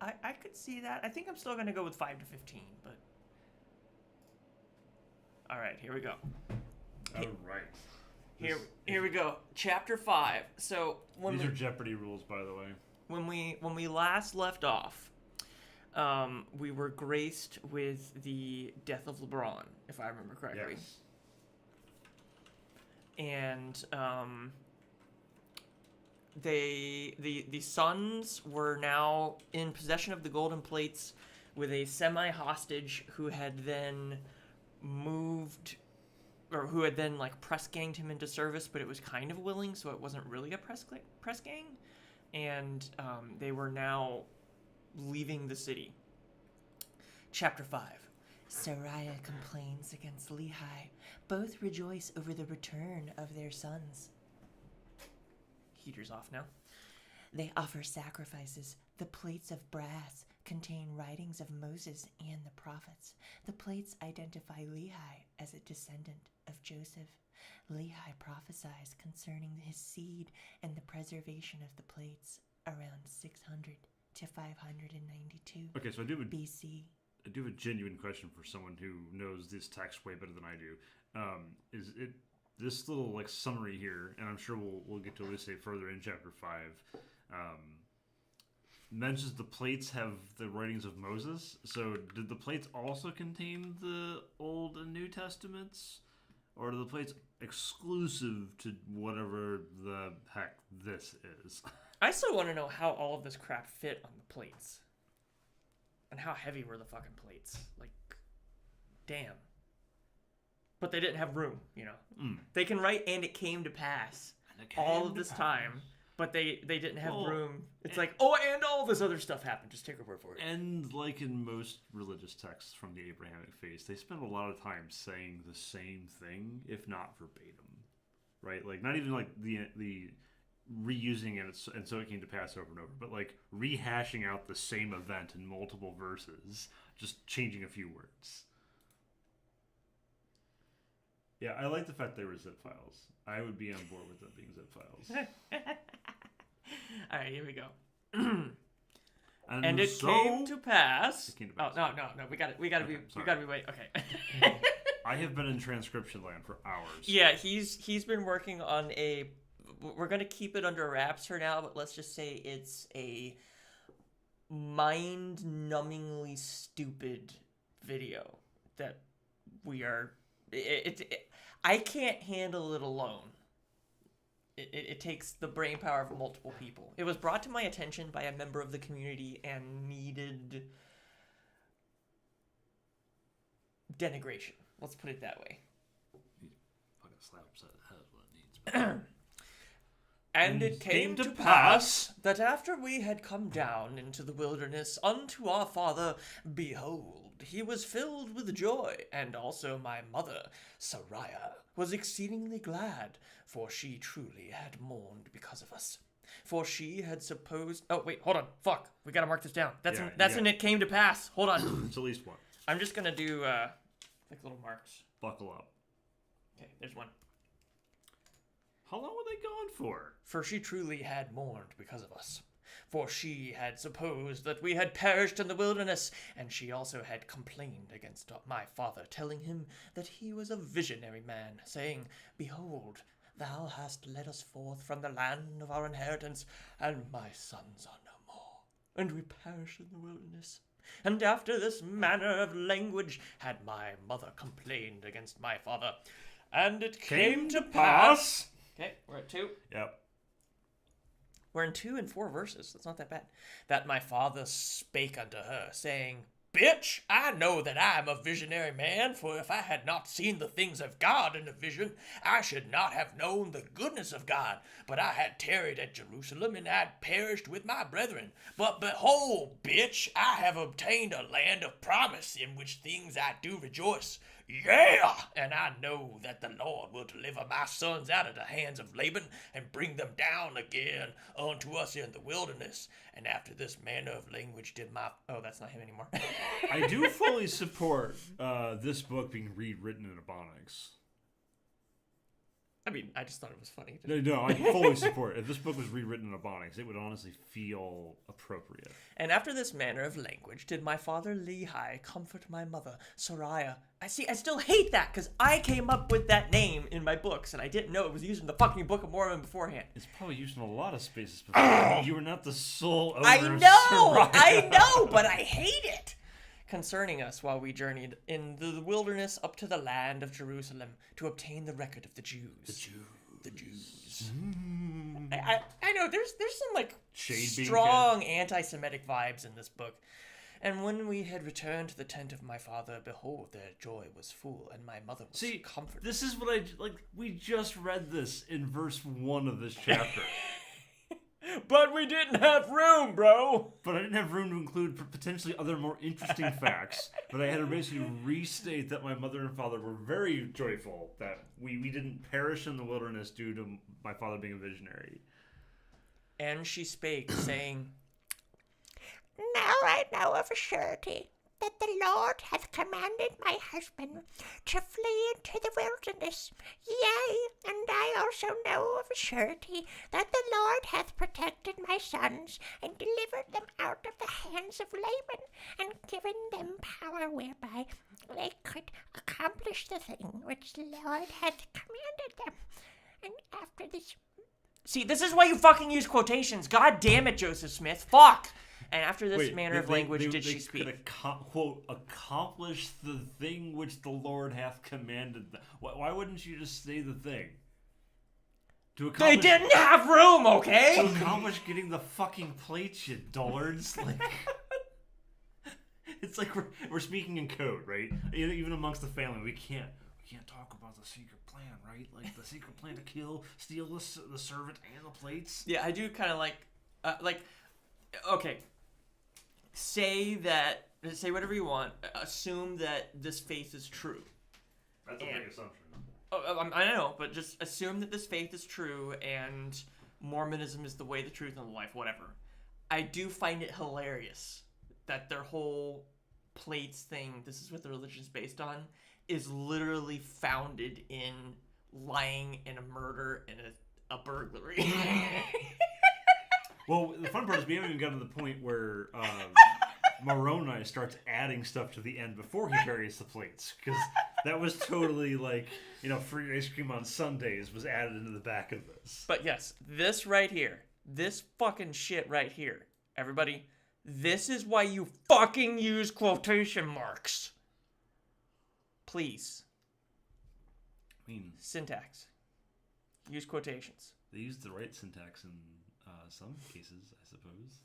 I could see that. I think I'm still gonna go with 5 to 15, but. All right, here we go. All right. Here we go. Chapter 5. So These are Jeopardy rules, by the way. When we last left off, we were graced with the death of LeBron, if I remember correctly. Yes. And the Suns were now in possession of the golden plates with a semi-hostage who had then like press ganged him into service, but it was kind of willing, so it wasn't really a press gang. And they were now leaving the city. Chapter 5. Sariah complains against Lehi. Both rejoice over the return of their sons. Heater's off now. They offer sacrifices. The plates of brass contain writings of Moses and the prophets. The plates identify Lehi as a descendant of Joseph. Lehi prophesies concerning his seed and the preservation of the plates around 600 to 592 Okay, so I do BC. have a genuine question for someone who knows this text way better than I do. Is it this little like summary here, and I'm sure we'll get to elucidate further in chapter 5. Mentions the plates have the writings of Moses. So did the plates also contain the Old and New Testaments, or are the plates exclusive to whatever the heck this is? I still want to know how all of this crap fit on the plates. And how heavy were the fucking plates? Like, damn. But they didn't have room, you know. They can write, and it came to pass all of this time, but they didn't have room. It's like, and all this other stuff happened. Just take our word for it. And like in most religious texts from the Abrahamic faith, they spend a lot of time saying the same thing, if not verbatim, right? Like, not even like the reusing it, and so it came to pass over and over, but like rehashing out the same event in multiple verses, just changing a few words. Yeah, I like the fact they were zip files. I would be on board with them being zip files. All right, here we go. And it came to pass. Oh no! We got to be wait. Okay. I have been in transcription land for hours. Yeah, he's been working on a. We're gonna keep it under wraps for now, but let's just say it's a mind-numbingly stupid video that we are. I can't handle it alone. It takes the brain power of multiple people. It was brought to my attention by a member of the community and needed denigration. Let's put it that way. Fucking slap upside the head is what it needs. And it came to pass that after we had come down into the wilderness unto our father, behold, he was filled with joy, and also my mother, Sariah, was exceedingly glad, for she truly had mourned because of us. For she had supposed... Oh, wait, hold on. Fuck. We gotta mark this down. That's an it came to pass. Hold on. It's at least one. I'm just gonna do, like little marks. Buckle up. Okay, there's one. How long were they gone for? For she truly had mourned because of us. For she had supposed that we had perished in the wilderness, and she also had complained against my father, telling him that he was a visionary man, saying, Behold, thou hast led us forth from the land of our inheritance, and my sons are no more, and we perish in the wilderness. And after this manner of language had my mother complained against my father. And it came to pass... Okay, we're at 2. Yep. We're in 2 and 4 verses. That's not that bad. That my father spake unto her, saying, Bitch, I know that I am a visionary man, for if I had not seen the things of God in a vision, I should not have known the goodness of God. But I had tarried at Jerusalem, and had perished with my brethren. But behold, bitch, I have obtained a land of promise, in which things I do rejoice. Yeah! And I know that the Lord will deliver my sons out of the hands of Laban, and bring them down again unto us in the wilderness. And after this manner of language did my... Oh, that's not him anymore. I do fully support this book being rewritten in Ebonics. I mean, I just thought it was funny. No, I fully support it. If this book was rewritten in Ebonics, it would honestly feel appropriate. And after this manner of language did my father Lehi comfort my mother, Soraya. I still hate that, because I came up with that name in my books, and I didn't know it was used in the fucking Book of Mormon beforehand. It's probably used in a lot of spaces before. You were not the sole owner I of know, Soraya. but I hate it. Concerning us while we journeyed in the wilderness up to the land of Jerusalem to obtain the record of the Jews. The Jews. I know, there's some, like, strong anti-Semitic vibes in this book. And when we had returned to the tent of my father, behold, their joy was full, and my mother was comforted. This is what we just read this in verse 1 of this chapter. But we didn't have room, bro! But I didn't have room to include potentially other more interesting facts. But I had to basically restate that my mother and father were very joyful that we didn't perish in the wilderness due to my father being a visionary. And she spake, saying, Now I know of a surety that the Lord hath commanded my husband to flee into the wilderness. Yea, and I also know of a surety that the Lord hath protected my sons, and delivered them out of the hands of Laban, and given them power whereby they could accomplish the thing which the Lord hath commanded them. And after this... See, this is why you fucking use quotations. God damn it, Joseph Smith. Fuck! And after this manner of language did she speak. Quote, accomplish the thing which the Lord hath commanded them. Why wouldn't you just say the thing? They didn't have room, okay? To accomplish getting the fucking plates, you dullards. Like, it's like we're speaking in code, right? Even amongst the family, we can't talk about the secret plan, right? Like the secret plan to steal the servant and the plates. Yeah, I do kind of like, okay. Say whatever you want. Assume that this faith is true. That's a big assumption. I know, but just assume that this faith is true and Mormonism is the way, the truth, and the life, whatever. I do find it hilarious that their whole plates thing, this is what the religion is based on, is literally founded in lying and a murder and a burglary. Well, the fun part is we haven't even gotten to the point where Moron starts adding stuff to the end before he buries the plates. Because that was totally like, free ice cream on Sundays was added into the back of this. But yes, this right here, this fucking shit right here, everybody, this is why you fucking use quotation marks. Please. I mean, syntax. Use quotations. They use the right syntax in some cases, I suppose.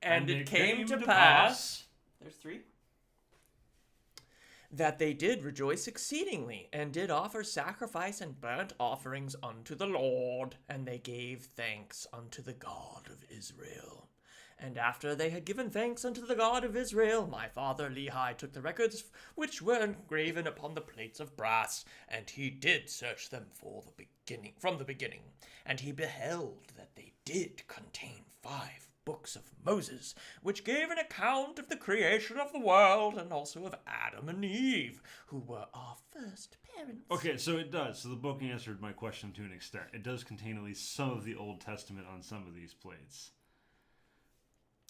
And it came to pass. There's 3. That they did rejoice exceedingly, and did offer sacrifice and burnt offerings unto the Lord, and they gave thanks unto the God of Israel. And after they had given thanks unto the God of Israel, my father Lehi took the records which were engraven upon the plates of brass, and he did search them from the beginning, and he beheld that they did contain 5 books of Moses, which gave an account of the creation of the world, and also of Adam and Eve, who were our first parents. Okay, so it does. So the book answered my question to an extent. It does contain at least some of the Old Testament on some of these plates.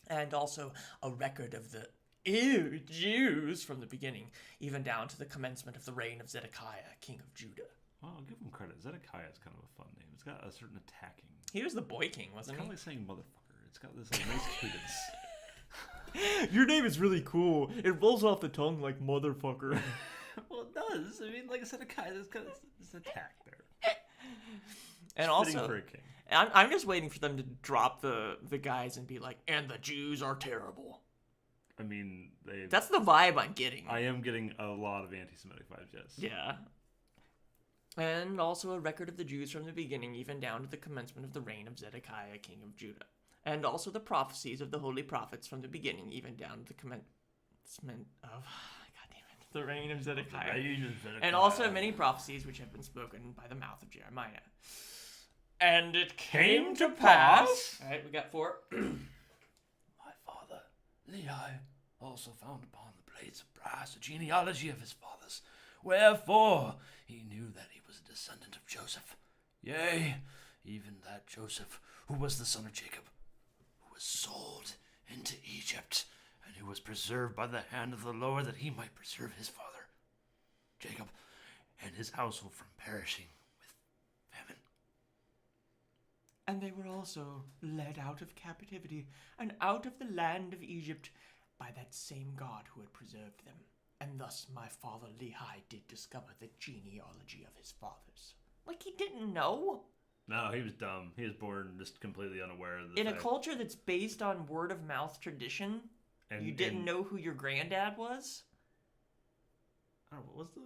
And also a record of the Jews from the beginning, even down to the commencement of the reign of Zedekiah, king of Judah. Well, I'll give him credit. Zedekiah is kind of a fun name. It's got a certain attacking. He was the boy king, wasn't he? It's kind of like saying motherfucker. It's got this nice cadence. Your name is really cool. It rolls off the tongue like motherfucker. Well, it does. I mean, like I said, there's got this attack there. And also, for a king. I'm just waiting for them to drop the guys and be like, and the Jews are terrible. I mean, that's the vibe I'm getting. I am getting a lot of anti-Semitic vibes, yes. Yeah. And also a record of the Jews from the beginning, even down to the commencement of the reign of Zedekiah, king of Judah. And also the prophecies of the holy prophets from the beginning, even down to the commencement of, the reign of Zedekiah. And also many prophecies which have been spoken by the mouth of Jeremiah. And it came to pass. All right, we got 4. My father, Lehi, also found upon the plates of brass the genealogy of his fathers, Wherefore he knew that he was a descendant of Joseph. Yea, even that Joseph, who was the son of Jacob, who was sold into Egypt, and who was preserved by the hand of the Lord that he might preserve his father, Jacob, and his household from perishing with famine. And they were also led out of captivity and out of the land of Egypt by that same God who had preserved them. And thus my father Lehi did discover the genealogy of his fathers. Like, he didn't know. No, he was dumb. He was born just completely unaware of the In a fact. culture that's based on word of mouth tradition, And, you didn't and- know who your granddad was? I don't know, what's the...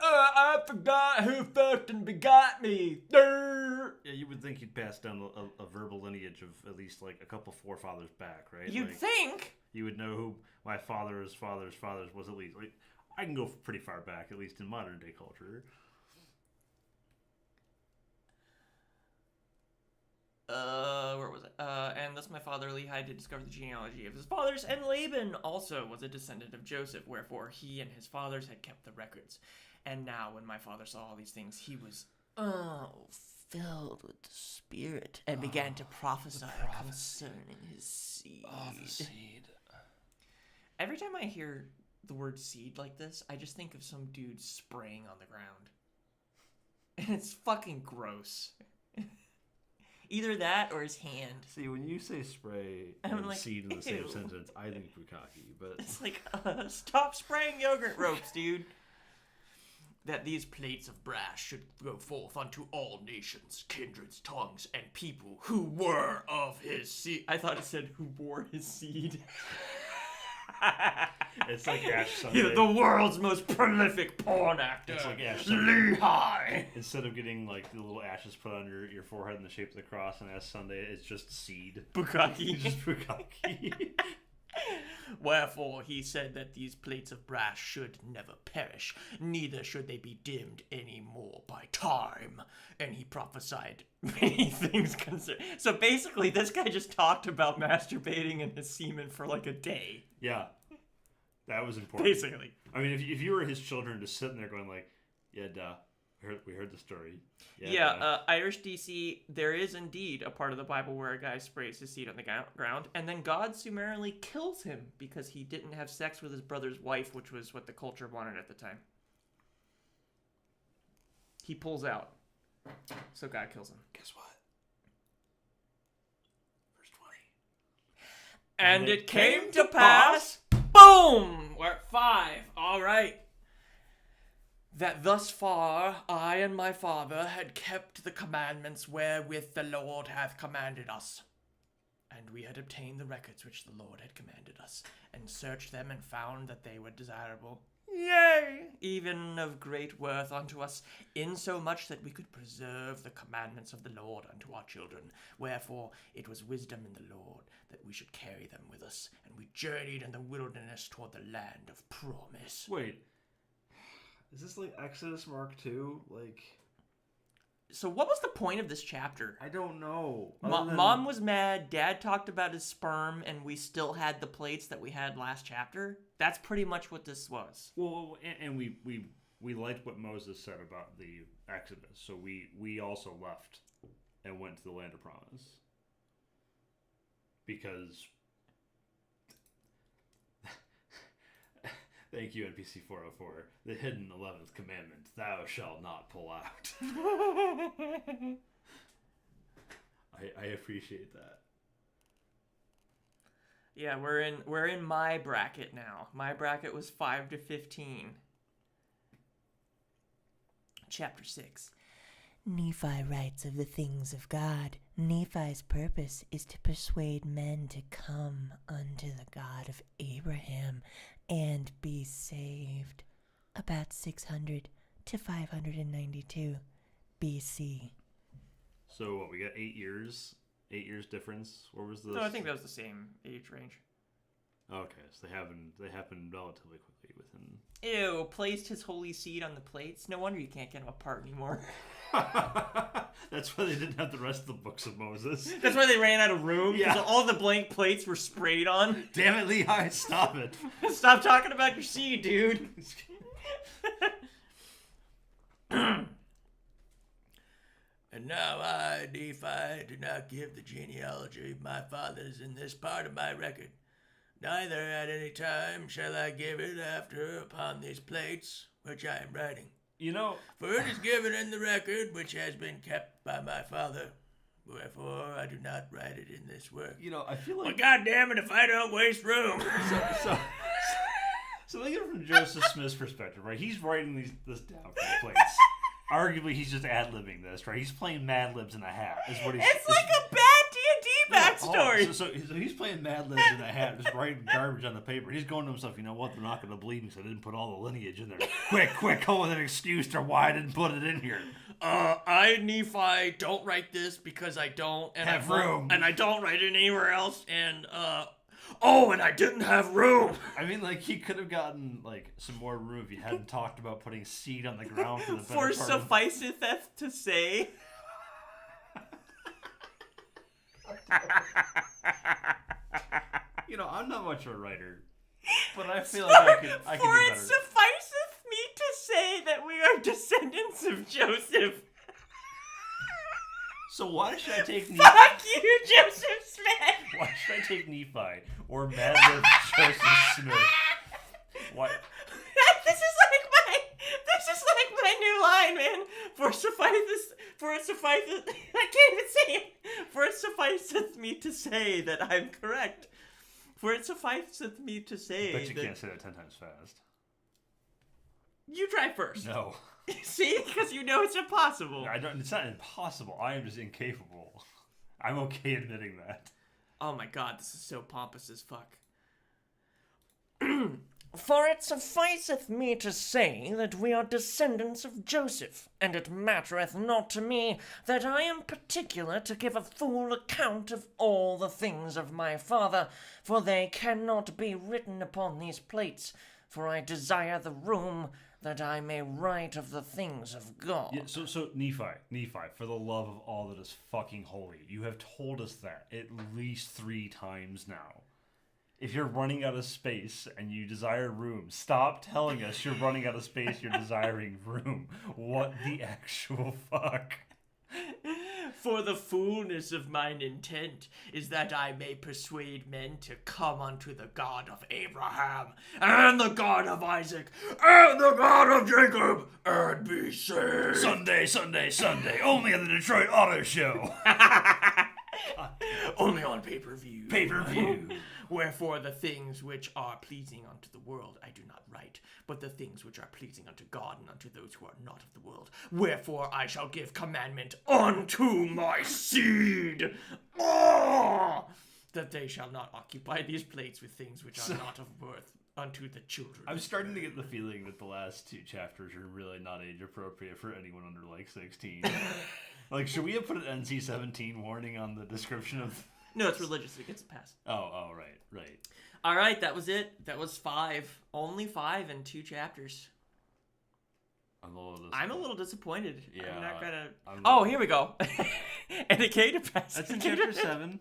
I forgot who fucking begot me. Yeah, you would think he'd pass down a verbal lineage of at least like a couple forefathers back, right? You'd Like, think. you would know who my father's father's fathers was at least. Like, I can go pretty far back, at least in modern day culture. Where was it? And thus my father Lehi did discover the genealogy of his fathers, and Laban also was a descendant of Joseph, wherefore he and his fathers had kept the records. And now when my father saw all these things, he was, filled with the Spirit, and began to prophesy concerning his seed. Oh, the seed. Every time I hear the word seed like this, I just think of some dude spraying on the ground. And it's fucking gross. Either that or his hand. See, when you say spray I'm and like, seed in the same ew. sentence, I think bukkake, but It's like, stop spraying yogurt ropes, dude. That these plates of brass should go forth unto all nations, kindreds, tongues, and people who were of his seed. I thought it said who bore his seed. it's like Ash Sunday. The world's most prolific porn actor. It's like Ash Sunday. Lehi. Instead of getting like the little ashes put on your forehead in the shape of the cross on Ash Sunday, it's just seed. Bukkake. Just bukkake. Wherefore he said that these plates of brass should never perish, neither should they be dimmed any more by time. And he prophesied many things concerning. So basically, this guy just talked about masturbating and his semen for like a day. Yeah, that was important. Basically. I mean, if you were his children just sitting there going like, yeah, duh, we heard the story. Yeah, duh. Irish DC, there is indeed a part of the Bible where a guy sprays his seed on the ground, and then God summarily kills him because he didn't have sex with his brother's wife, which was what the culture wanted at the time. He pulls out. So God kills him. Guess what? Verse 20. And it came to pass, boom! We're at 5. All right. That thus far I and my father had kept the commandments wherewith the Lord hath commanded us. And we had obtained the records which the Lord had commanded us, and searched them and found that they were desirable. Yea, even of great worth unto us, insomuch that we could preserve the commandments of the Lord unto our children. Wherefore it was wisdom in the Lord that we should carry them with us, and we journeyed in the wilderness toward the land of promise. Wait, is this like Exodus Mark II? Like, So what was the point of this chapter? I don't know. Mom was mad, Dad talked about his sperm, and we still had the plates that we had last chapter. That's pretty much what this was. Well, and we liked what Moses said about the Exodus, so we also left and went to the land of promise because. Thank you, NPC 404. The hidden 11th commandment: Thou shalt not pull out. I appreciate that. Yeah, we're in my bracket now. My bracket was 5 to 15. Chapter 6. Nephi writes of the things of God. Nephi's purpose is to persuade men to come unto the God of Abraham and be saved. About 600 to 592 BC. So what, we got 8 years? 8 years difference? What was the? No, I think that was the same age range. Okay, so they happened relatively quickly within. Ew, placed his holy seed on the plates. No wonder you can't get them apart anymore. That's why they didn't have the rest of the books of Moses. That's why they ran out of room. Yeah. All the blank plates were sprayed on. Damn it, Lehi, stop it. Stop talking about your seed, dude. And now I, Nephi, do not give the genealogy of my fathers in this part of my record. Neither at any time shall I give it after upon these plates which I am writing. You know, For it is given in the record which has been kept by my father. Wherefore I do not write it in this work. I feel Well, like goddamn it if I don't waste room. so think of it from Joseph Smith's perspective, right? He's writing this down for the plates. Arguably, he's just ad-libbing this, right? He's playing Mad Libs in a hat. Is what he's. It's like a bad D&D backstory. So he's playing Mad Libs in a hat, just writing garbage on the paper. He's going to himself, you know what? They're not going to believe me, so I didn't put all the lineage in there. Quick, come with an excuse to why I didn't put it in here. I, Nephi, don't write this because I don't Have room. And I don't write it anywhere else, and, and I didn't have room. I mean, like, he could have gotten, like, some more room if he hadn't talked about putting seed on the ground for the better For part of... sufficeth to say. I'm not much of a writer, but I feel like I could do For it better. sufficeth me to say that we are descendants of Joseph. So why should I take Nephi? Fuck you, Joseph Smith. Why should I take Nephi or Mad Lib Joseph Smith? Why? This is like my new line, man. For it sufficeth, I can't even say it. For it sufficeth me to say that I'm correct. For it sufficeth me to say Bet you that... can't say that 10 times fast. You try first. No. See? Because you know it's impossible. I don't. It's not impossible. I am just incapable. I'm okay admitting that. Oh my god, this is so pompous as fuck. For it sufficeth me to say that we are descendants of Joseph, and it mattereth not to me that I am particular to give a full account of all the things of my father, for they cannot be written upon these plates, for I desire the room that I may write of the things of God. Yeah, so Nephi, for the love of all that is fucking holy, you have told us that at least 3 times now. If you're running out of space and you desire room, stop telling us you're running out of space, you're desiring room. What the actual fuck? For the fullness of mine intent is that I may persuade men to come unto the God of Abraham, and the God of Isaac, and the God of Jacob, and be saved. Sunday, only on the Detroit Auto Show. Only on pay-per-view. Pay-per-view. Wherefore the things which are pleasing unto the world I do not write, but the things which are pleasing unto God and unto those who are not of the world. Wherefore I shall give commandment unto my seed, that they shall not occupy these plates with things which are not of worth unto the children. I'm starting to get the feeling that the last 2 chapters are really not age appropriate for anyone under like 16. Like, should we have put an NC-17 warning on the description of... No, it's religious. It gets a pass. Oh, right. All right, that was it. That was 5. Only 5 in 2 chapters. I'm a little disappointed. Yeah. I'm not gonna... Here we go. And a K to pass. That's in chapter 7.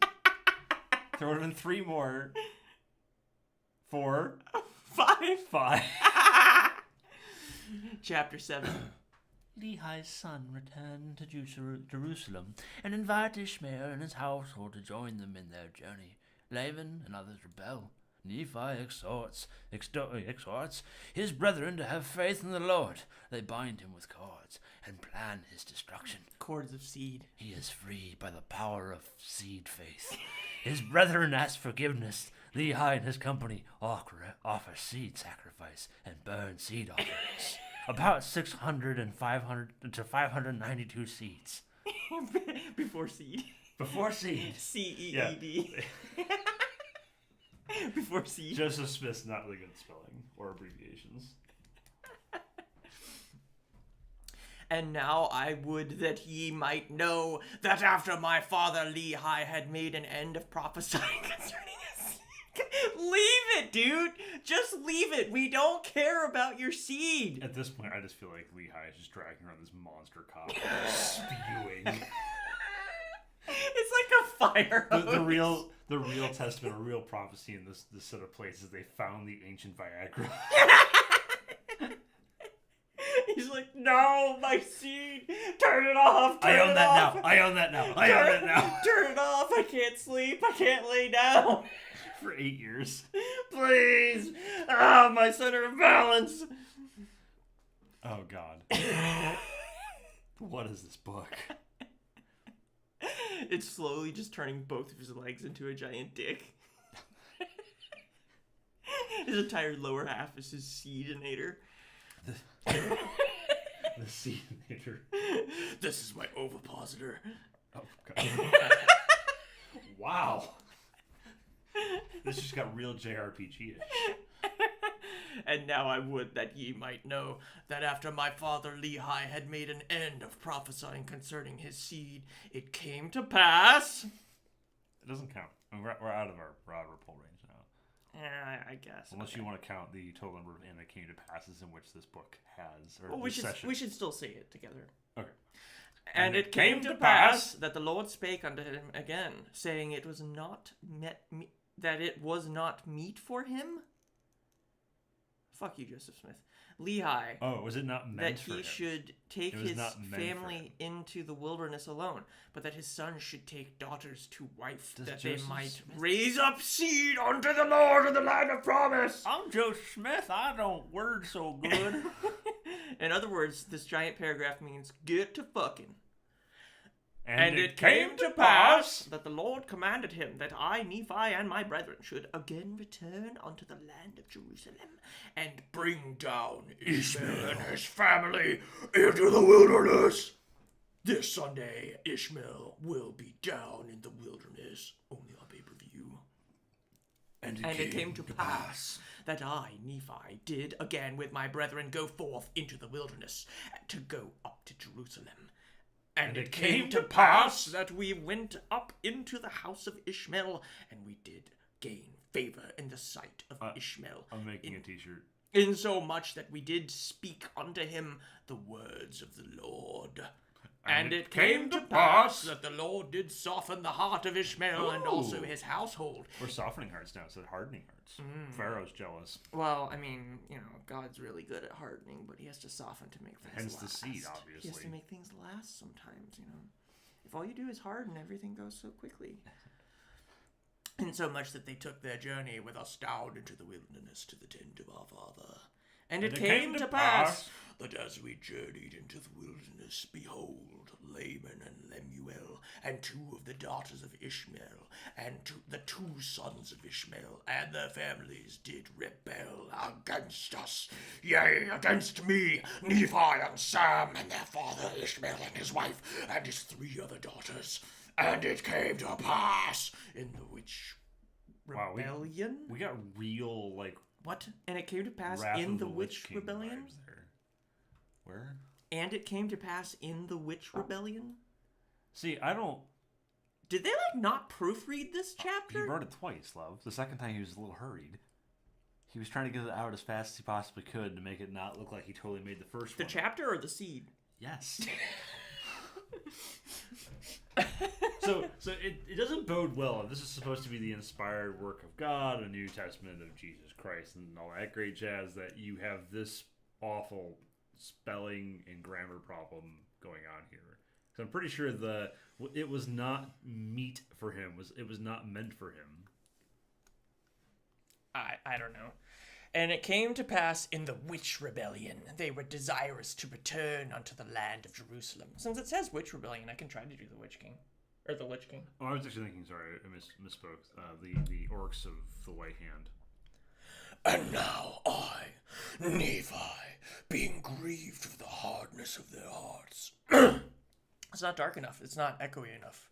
There would have been 3 more. 4. 5. Chapter 7. Lehi's son returned to Jerusalem and invited Ishmael and his household to join them in their journey. Laban and others rebel. Nephi exhorts his brethren to have faith in the Lord. They bind him with cords and plan his destruction. Cords of seed. He is free by the power of seed faith. His brethren ask forgiveness. Lehi and his company offer seed sacrifice and burn seed offerings. About 600 and 500 to 592 seeds. Before seed. Before seed. C-E-E-D. Yeah. Before seed. Joseph Smith's not really good at spelling or abbreviations. And now I would that ye might know that after my father Lehi had made an end of prophesying concerning us. Leave it, dude. Just leave it. We don't care about your seed. At this point, I just feel like Lehi is just dragging around this monster cock, spewing. It's like a fire hose. The real testament, or real prophecy in this set of places, they found the ancient Viagra. He's He's like, no, my seed. Turn it off. Turn I own it that off. now. I own that now. I own that now. Turn it off. I can't sleep. I can't lay down. For 8 years. Please. Ah, my center of balance. Oh, God. What is this book? It's slowly just turning both of his legs into a giant dick. His entire lower half is his seedinator. The seedinator. This is my ovipositor. Oh, God. Wow. This just got real JRPG-ish. And now I would that ye might know that after my father Lehi had made an end of prophesying concerning his seed, it came to pass. It doesn't count. I mean, we're out of our poll range now. Yeah, I guess. Unless okay. you want to count the total number of and it came to passes in which this book has. Or Well, we should still say it together. Okay. And it came to pass that the Lord spake unto him again, saying, it was not that it was not meet for him. Fuck you, Joseph Smith. Lehi. Oh, was it not meant that for he him? should take It was his not meant for family into the wilderness alone, but that his son should take daughters to wife, Does that Joseph they might Smith- raise up seed unto the Lord of the land of promise. I'm Joseph Smith. I don't word so good. In other words, this giant paragraph means get to fucking. And it came to pass that the Lord commanded him that I, Nephi, and my brethren should again return unto the land of Jerusalem, and bring down Ishmael and his family into the wilderness. This Sunday, Ishmael will be down in the wilderness, only on pay-per-view. And it came to pass that I, Nephi, did again with my brethren go forth into the wilderness, to go up to Jerusalem. And it came to pass that we went up into the house of Ishmael, and we did gain favor in the sight of Ishmael. I'm making a t-shirt. Insomuch that we did speak unto him the words of the Lord. And it came to pass that the Lord did soften the heart of Ishmael and also his household. We're softening hearts now instead of hardening hearts. Pharaoh's jealous. Well, I mean, God's really good at hardening, but he has to soften to make things Hence last. the seed, He has obviously. to make things last sometimes, If all you do is harden, everything goes so quickly. And so much that they took their journey with us down into the wilderness to the tent of our father. And it came to pass that as we journeyed into the wilderness, behold, Laman and Lemuel, and two of the daughters of Ishmael, and the two sons of Ishmael, and their families did rebel against us, yea, against me, Nephi and Sam, and their father Ishmael and his wife, and his 3 other daughters. And it came to pass in the which rebellion? We got real, What? And it came to pass Wrath in of the Lich witch King rebellion? vibes there. Where? And it came to pass in the witch rebellion? See, I don't... Did they, not proofread this chapter? He wrote it twice, love. The second time he was a little hurried. He was trying to get it out as fast as he possibly could to make it not look like he totally made the first one. The chapter or the seed? Yes. So it doesn't bode well if this is supposed to be the inspired work of God, a New Testament of Jesus Christ, and all that great jazz, that you have this awful spelling and grammar problem going on here. So I'm pretty sure it was not meet for him. It was not meant for him. I don't know. And it came to pass in the witch rebellion, they were desirous to return unto the land of Jerusalem. Since it says witch rebellion, I can try to do the witch king. Or the lich king. Oh, I was actually thinking, sorry, I misspoke. The orcs of the White Hand. And now I, Nephi, being grieved for the hardness of their hearts. It's not dark enough. It's not echoey enough.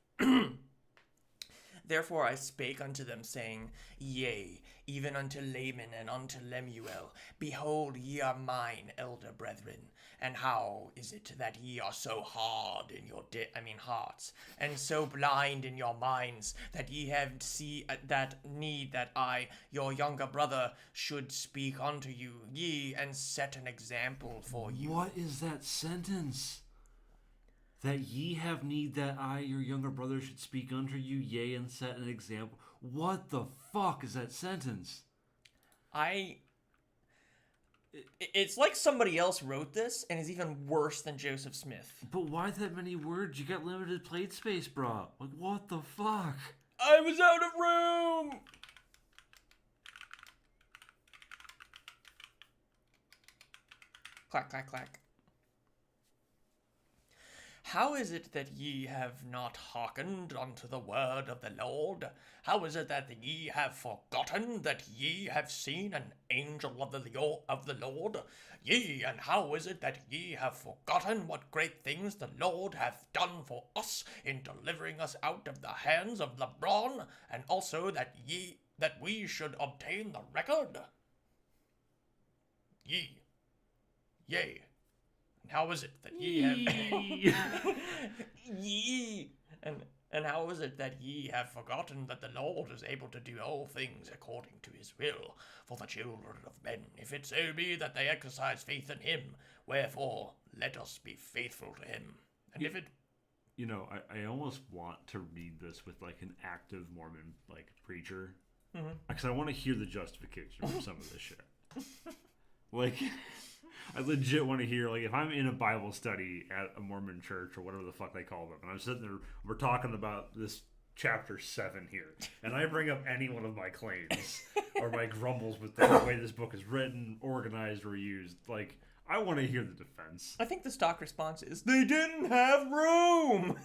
Therefore I spake unto them, saying, Yea, even unto Laman and unto Lemuel, behold, ye are mine elder brethren. And how is it that ye are so hard in your hearts, and so blind in your minds, that ye have that need that I, your younger brother, should speak unto you, ye, and set an example for you? What is that sentence? That ye have need that I, your younger brother, should speak unto you, yea, and set an example. What the fuck is that sentence? I... It's like somebody else wrote this and is even worse than Joseph Smith. But why that many words? You got limited plate space, bro. Like, what the fuck? I was out of room! Clack, clack, clack. How is it that ye have not hearkened unto the word of the Lord? How is it that ye have forgotten that ye have seen an angel of the Lord? Yea, and how is it that ye have forgotten what great things the Lord hath done for us in delivering us out of the hands of the Moron, and also that we should obtain the record? Yea. And how is it that ye have ye and how is it that ye have forgotten that the Lord is able to do all things according to his will for the children of men, if it so be that they exercise faith in him? Wherefore let us be faithful to him. And if it You know, I almost want to read this with like an active Mormon like preacher, because I want to hear the justification for some of this shit. Like, I legit want to hear, like, if I'm in a Bible study at a Mormon church or whatever the fuck they call them, and I'm sitting there, we're talking about this chapter 7 here, and I bring up any one of my claims or my grumbles with the way this book is written, organized, or used, like, I want to hear the defense. I think the stock response is, they didn't have room!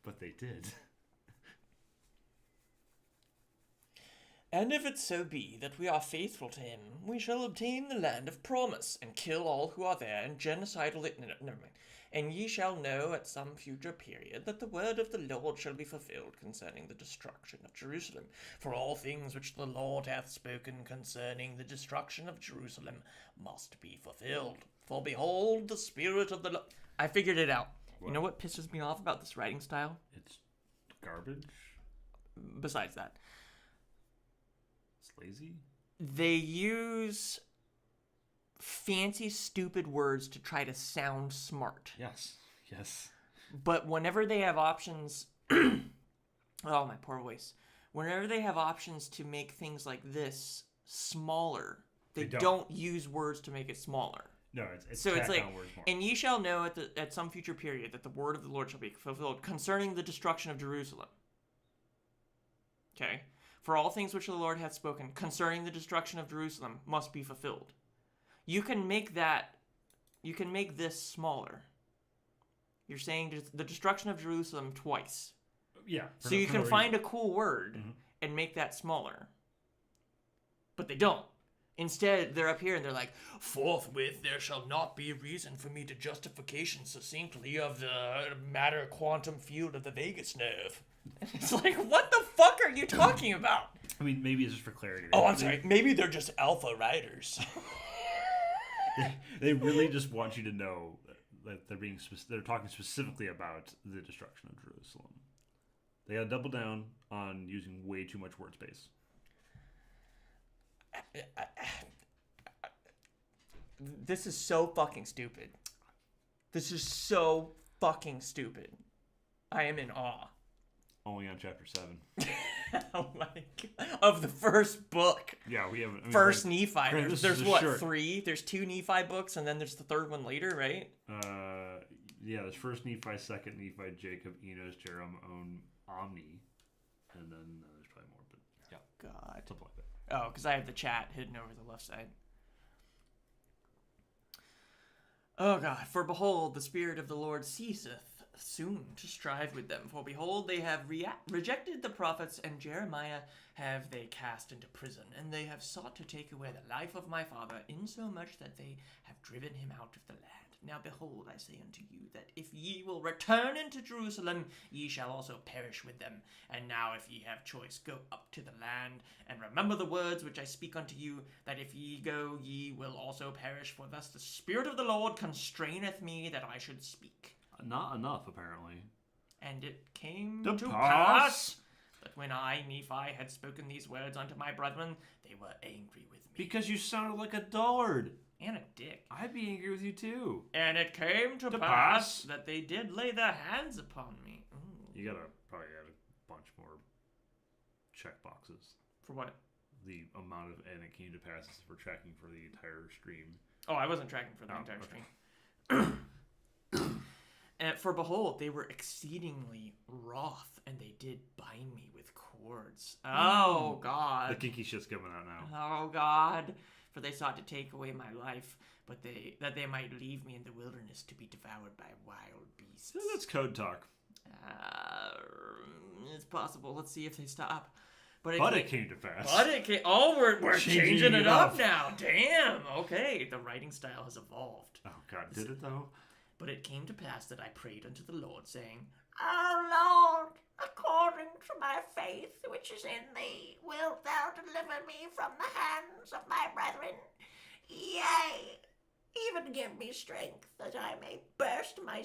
But they did. And if it so be that we are faithful to him, we shall obtain the land of promise, and kill all who are there, and genocidal it. Never mind. And ye shall know at some future period that the word of the Lord shall be fulfilled concerning the destruction of Jerusalem. For all things which the Lord hath spoken concerning the destruction of Jerusalem must be fulfilled. For behold, the Spirit of the Lord... I figured it out. What? You know what pisses me off about this writing style? It's garbage. Besides that. It's lazy. They use fancy, stupid words to try to sound smart. Yes. But whenever they have options... oh, my poor voice. Whenever they have options to make things like this smaller, they don't use words to make it smaller. No, it's so it's like, on words more. and ye shall know at some future period that the word of the Lord shall be fulfilled concerning the destruction of Jerusalem. Okay? For all things which the Lord hath spoken concerning the destruction of Jerusalem must be fulfilled. You can make this smaller. You're saying the destruction of Jerusalem twice. Yeah. So you can find a cool word and make that smaller. But they don't. Instead, they're up here and they're like, forthwith there shall not be reason for me to justification succinctly of the matter quantum field of the vagus nerve. It's like, what the fuck are you talking about? I mean, maybe it's just for clarity. Oh, I'm sorry. Maybe they're just alpha writers. They really just want you to know that they're talking specifically about the destruction of Jerusalem. They gotta double down on using way too much word space. This is so fucking stupid. This is so fucking stupid. I am in awe. Only on chapter 7. Oh my God. Of the first book. Yeah, we haven't. First Nephi. There's what, short. 3? There's 2 Nephi books, and then there's the third one later, right? Yeah, there's first Nephi, second Nephi, Jacob, Enos, Jerem, Omni, and then there's probably more, but yeah. God. Something like that. Oh, because I have the chat hidden over the left side. Oh God, for behold, the Spirit of the Lord ceaseth soon to strive with them. For behold, they have rejected the prophets, and Jeremiah have they cast into prison, and they have sought to take away the life of my father, insomuch that they have driven him out of the land. Now behold, I say unto you, that if ye will return into Jerusalem, ye shall also perish with them. And now if ye have choice, go up to the land, and remember the words which I speak unto you, that if ye go, ye will also perish. For thus the Spirit of the Lord constraineth me that I should speak. Not enough, apparently. And it came To to pass pass that when I, Nephi, had spoken these words unto my brethren, they were angry with me. Because you sounded like a dullard. And a dick. I'd be angry with you too. And it came to To pass pass that they did lay their hands upon me. Ooh. You gotta probably add a bunch more check boxes. For what? the amount of and it came to pass if we're tracking for the entire stream. Oh, I wasn't tracking for the Oh, entire okay. stream. And for behold, they were exceedingly wroth, and they did bind me with cords. Oh The God! kinky shit's coming out now. Oh God! For they sought to take away my life, but that they might leave me in the wilderness to be devoured by wild beasts. So that's code talk. It's possible. Let's see if they stop. But It came to pass. But it came. Oh, we're Changing changing it it up up. now. Damn. Okay, the writing style has evolved. Oh God, did it though? But it came to pass that I prayed unto the Lord, saying, O Lord, according to my faith which is in thee, wilt thou deliver me from the hands of my brethren? Yea, even give me strength that I may burst my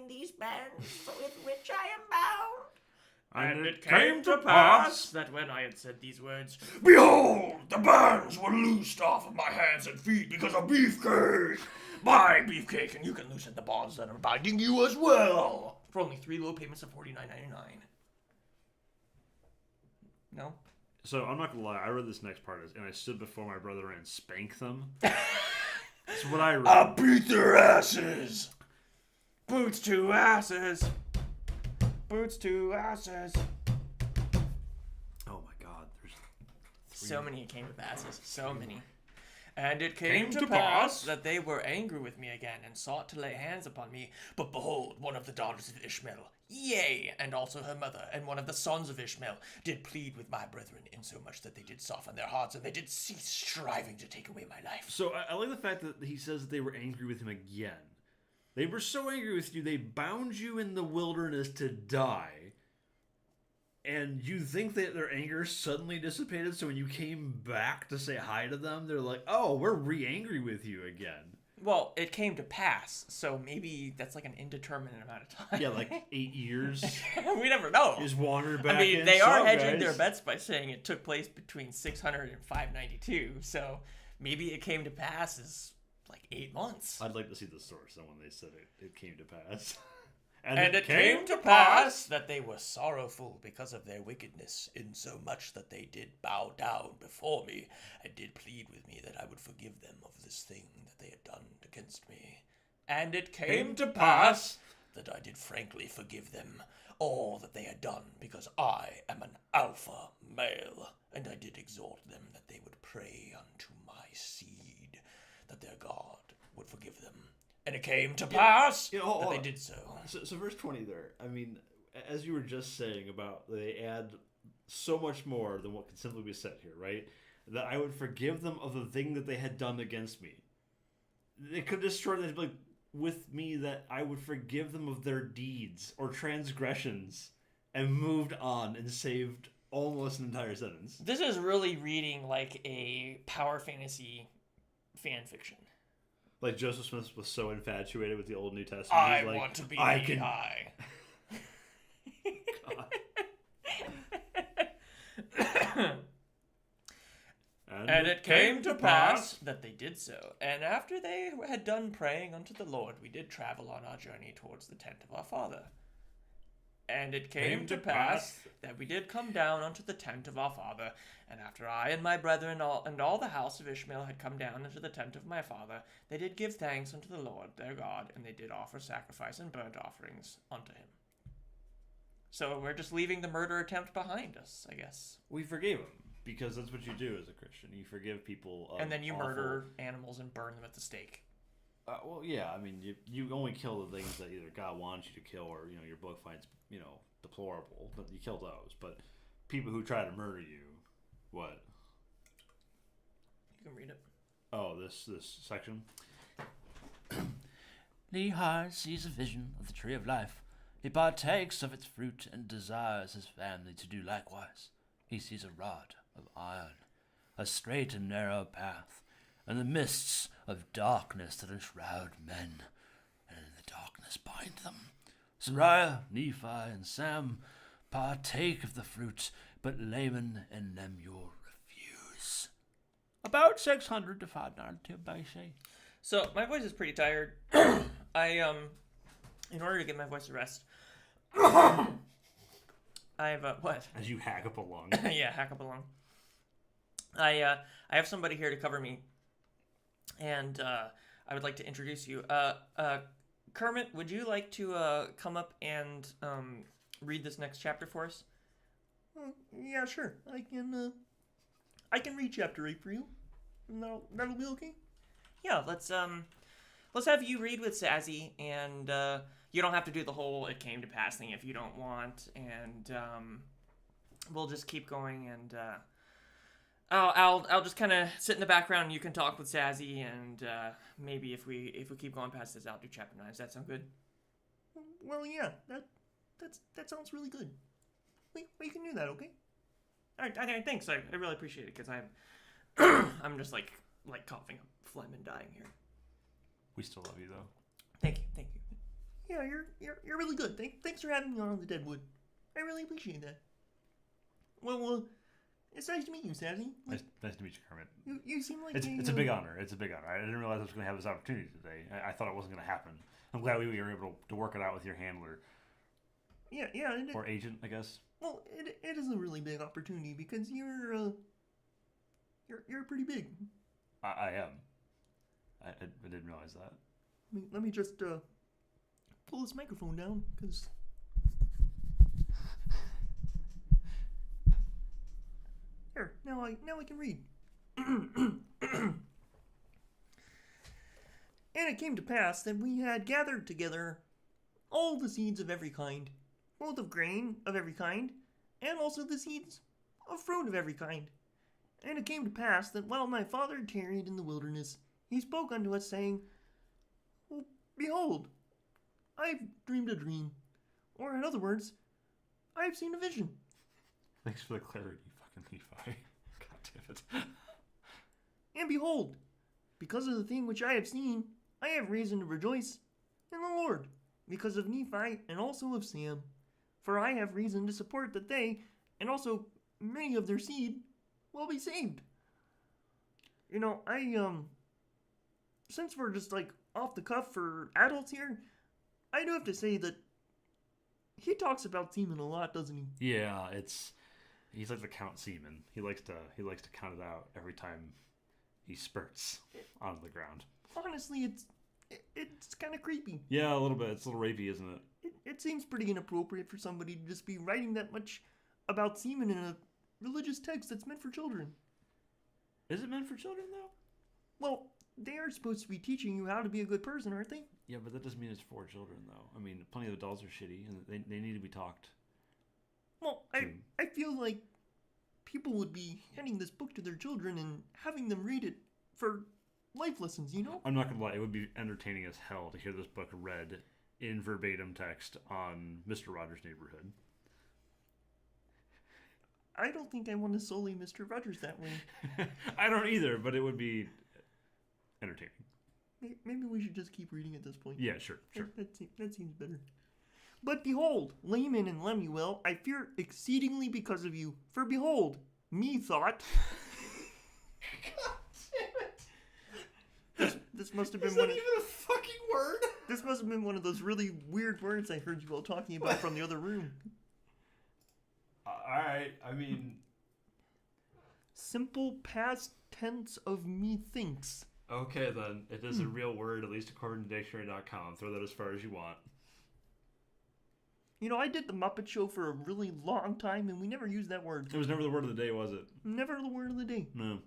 these bands with which I am bound. And it came to pass that when I had said these words, Behold, the bands were loosed off of my hands and feet because of Beefcake. My Beefcake, and you can loosen the bonds that are binding you as well. for only 3 low payments of $49.99. No? So I'm not gonna lie, I read this next part and I stood before my brother and spanked them. That's what I read. I beat their asses. Boots to asses. Boots to asses. Oh my God, there's So many it came to passes. So many. And it came to pass that they were angry with me again, and sought to lay hands upon me. But behold, one of the daughters of Ishmael, yea, and also her mother, and one of the sons of Ishmael, did plead with my brethren, insomuch that they did soften their hearts, and they did cease striving to take away my life. So I like the fact that he says that they were angry with him again. They were so angry with you, they bound you in the wilderness to die. And you think that their anger suddenly dissipated, so when you came back to say hi to them, they're like, oh, we're re-angry with you again. Well, it came to pass, so maybe that's like an indeterminate amount of time. Yeah, like 8 years. We never know. Just wandered back I mean, in. they are "Sup, hedging guys?" their bets by saying it took place between 600 and 592, so maybe it came to pass as like 8 months. I'd like to see the source on when they said it came to pass. And it came to pass that they were sorrowful because of their wickedness, insomuch that they did bow down before me, and did plead with me that I would forgive them of this thing that they had done against me. And it came to pass that I did frankly forgive them all that they had done, because I am an alpha male, and I did exhort them that they would pray unto my seed, that their God would forgive them. And it came to pass that they did so. So verse 20 there, I mean, as you were just saying about they add so much more than what could simply be said here, right? That I would forgive them of the thing that they had done against me. They could destroy them like, with me that I would forgive them of their deeds or transgressions and moved on and saved almost an entire sentence. This is really reading like a power fantasy fan fiction. Like Joseph Smith was so infatuated with the Old New Testament. I he's like, want to be I knee can. high. And it came to pass that they did so. And after they had done praying unto the Lord, we did travel on our journey towards the tent of our father. And it came to pass that we did come down unto the tent of our father. And after I and my brethren and all the house of Ishmael had come down into the tent of my father, they did give thanks unto the Lord their God, and they did offer sacrifice and burnt offerings unto him. So we're just leaving the murder attempt behind us, I guess. We forgave him because that's what you do as a Christian. You forgive people. Of And then you awful- murder animals and burn them at the stake. Well, yeah. I mean, you only kill the things that either God wants you to kill or your book finds deplorable. But you kill those. But people who try to murder you, what? You can read it. Oh, this section. Lehi sees a vision of the tree of life. He partakes of its fruit and desires his family to do likewise. He sees a rod of iron, a straight and narrow path, and the mists of darkness that enshroud men, and in the darkness bind them. Sariah, Nephi, and Sam partake of the fruit, but Laman and Lemuel refuse. About 600 to 592 BC. So my voice is pretty tired. In order to get my voice to rest, I've what? As you hack up along. Yeah, hack up along. I have somebody here to cover me, and I would like to introduce you. Kermit, would you like to come up and read this next chapter for us? Yeah, sure. I can read chapter 8 for you. That'll be okay. Yeah, let's have you read with Sassy, and you don't have to do the whole "it came to pass" thing if you don't want, and we'll just keep going, and I'll just kind of sit in the background, and you can talk with Sassy, and maybe if we keep going past this, I'll do chapter 9. Does that sound good? Well, yeah, that sounds really good. We can do that, okay? All right, thanks. I really appreciate it because I'm just like coughing up phlegm and dying here. We still love you, though. Thank you. Yeah, you're really good. Thanks for having me on the Deadwood. I really appreciate that. Well, it's nice to meet you, Sassy. Nice to meet you, Kermit. You seem like It's a big honor. It's a big honor. I didn't realize I was going to have this opportunity today. I thought it wasn't going to happen. I'm glad we were able to work it out with your handler. Yeah. Or agent, I guess. Well, it is a really big opportunity because you're pretty big. I am. I didn't realize that. Let me just pull this microphone down, because here, now I can read. And it came to pass that we had gathered together all the seeds of every kind, both of grain of every kind, and also the seeds of fruit of every kind. And it came to pass that while my father tarried in the wilderness, he spoke unto us, saying, "Oh, behold, I've dreamed a dream." Or in other words, I have seen a vision. Thanks for the clarity, fucking Levi. God damn it. And behold, because of the thing which I have seen, I have reason to rejoice in the Lord, because of Nephi and also of Sam. For I have reason to support that they, and also many of their seed, will be saved. You know, since we're just like off the cuff for adults here, I do have to say that he talks about semen a lot, doesn't he? Yeah, he's like the Count Seaman. He likes to count it out every time he spurts onto the ground. Honestly, it's kind of creepy. Yeah, a little bit. It's a little rapey, isn't it? It seems pretty inappropriate for somebody to just be writing that much about semen in a religious text that's meant for children. Is it meant for children, though? Well, they are supposed to be teaching you how to be a good person, aren't they? Yeah, but that doesn't mean it's for children, though. I mean, plenty of adults are shitty, and they need to be talked. Well, I feel like people would be handing this book to their children and having them read it for life lessons, you know? I'm not gonna lie, it would be entertaining as hell to hear this book read in verbatim text on Mr. Rogers' Neighborhood. I don't think I want to sully Mr. Rogers that way. I don't either, but it would be entertaining. Maybe we should just keep reading at this point. Yeah, sure. That seems better. But behold, Laman and Lemuel, I fear exceedingly because of you. For behold, me thought... This must have been Is that even a fucking word? This must have been one of those really weird words I heard you all talking about from the other room. Alright, I mean... Simple past tense of me thinks. Okay, then. It is a real word, at least according to dictionary.com. Throw that as far as you want. You know, I did the Muppet Show for a really long time, and we never used that word. It was never the word of the day, was it? Never the word of the day. No.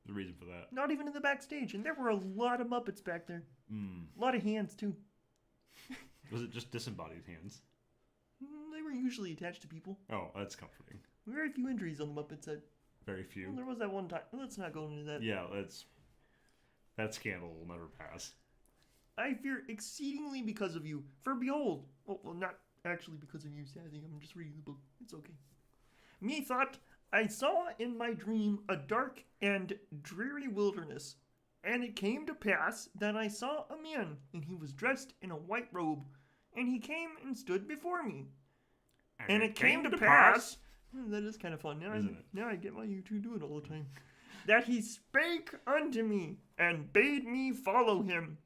The reason for that. Not even in the backstage, and there were a lot of Muppets back there. A lot of hands, too. Was it just disembodied hands? They were usually attached to people. Oh, that's comforting. Very few injuries on the Muppet set. Very few. Well, there was that one time. Let's not go into that. Yeah, that scandal will never pass. I fear exceedingly because of you. For behold, well, not actually because of you, Sassy. I'm just reading the book. It's okay. Methought I saw in my dream a dark and dreary wilderness, and it came to pass that I saw a man, and he was dressed in a white robe, and he came and stood before me. And it came to pass... That is kind of fun. Now I get why you two do it all the time. That he spake unto me, and bade me follow him.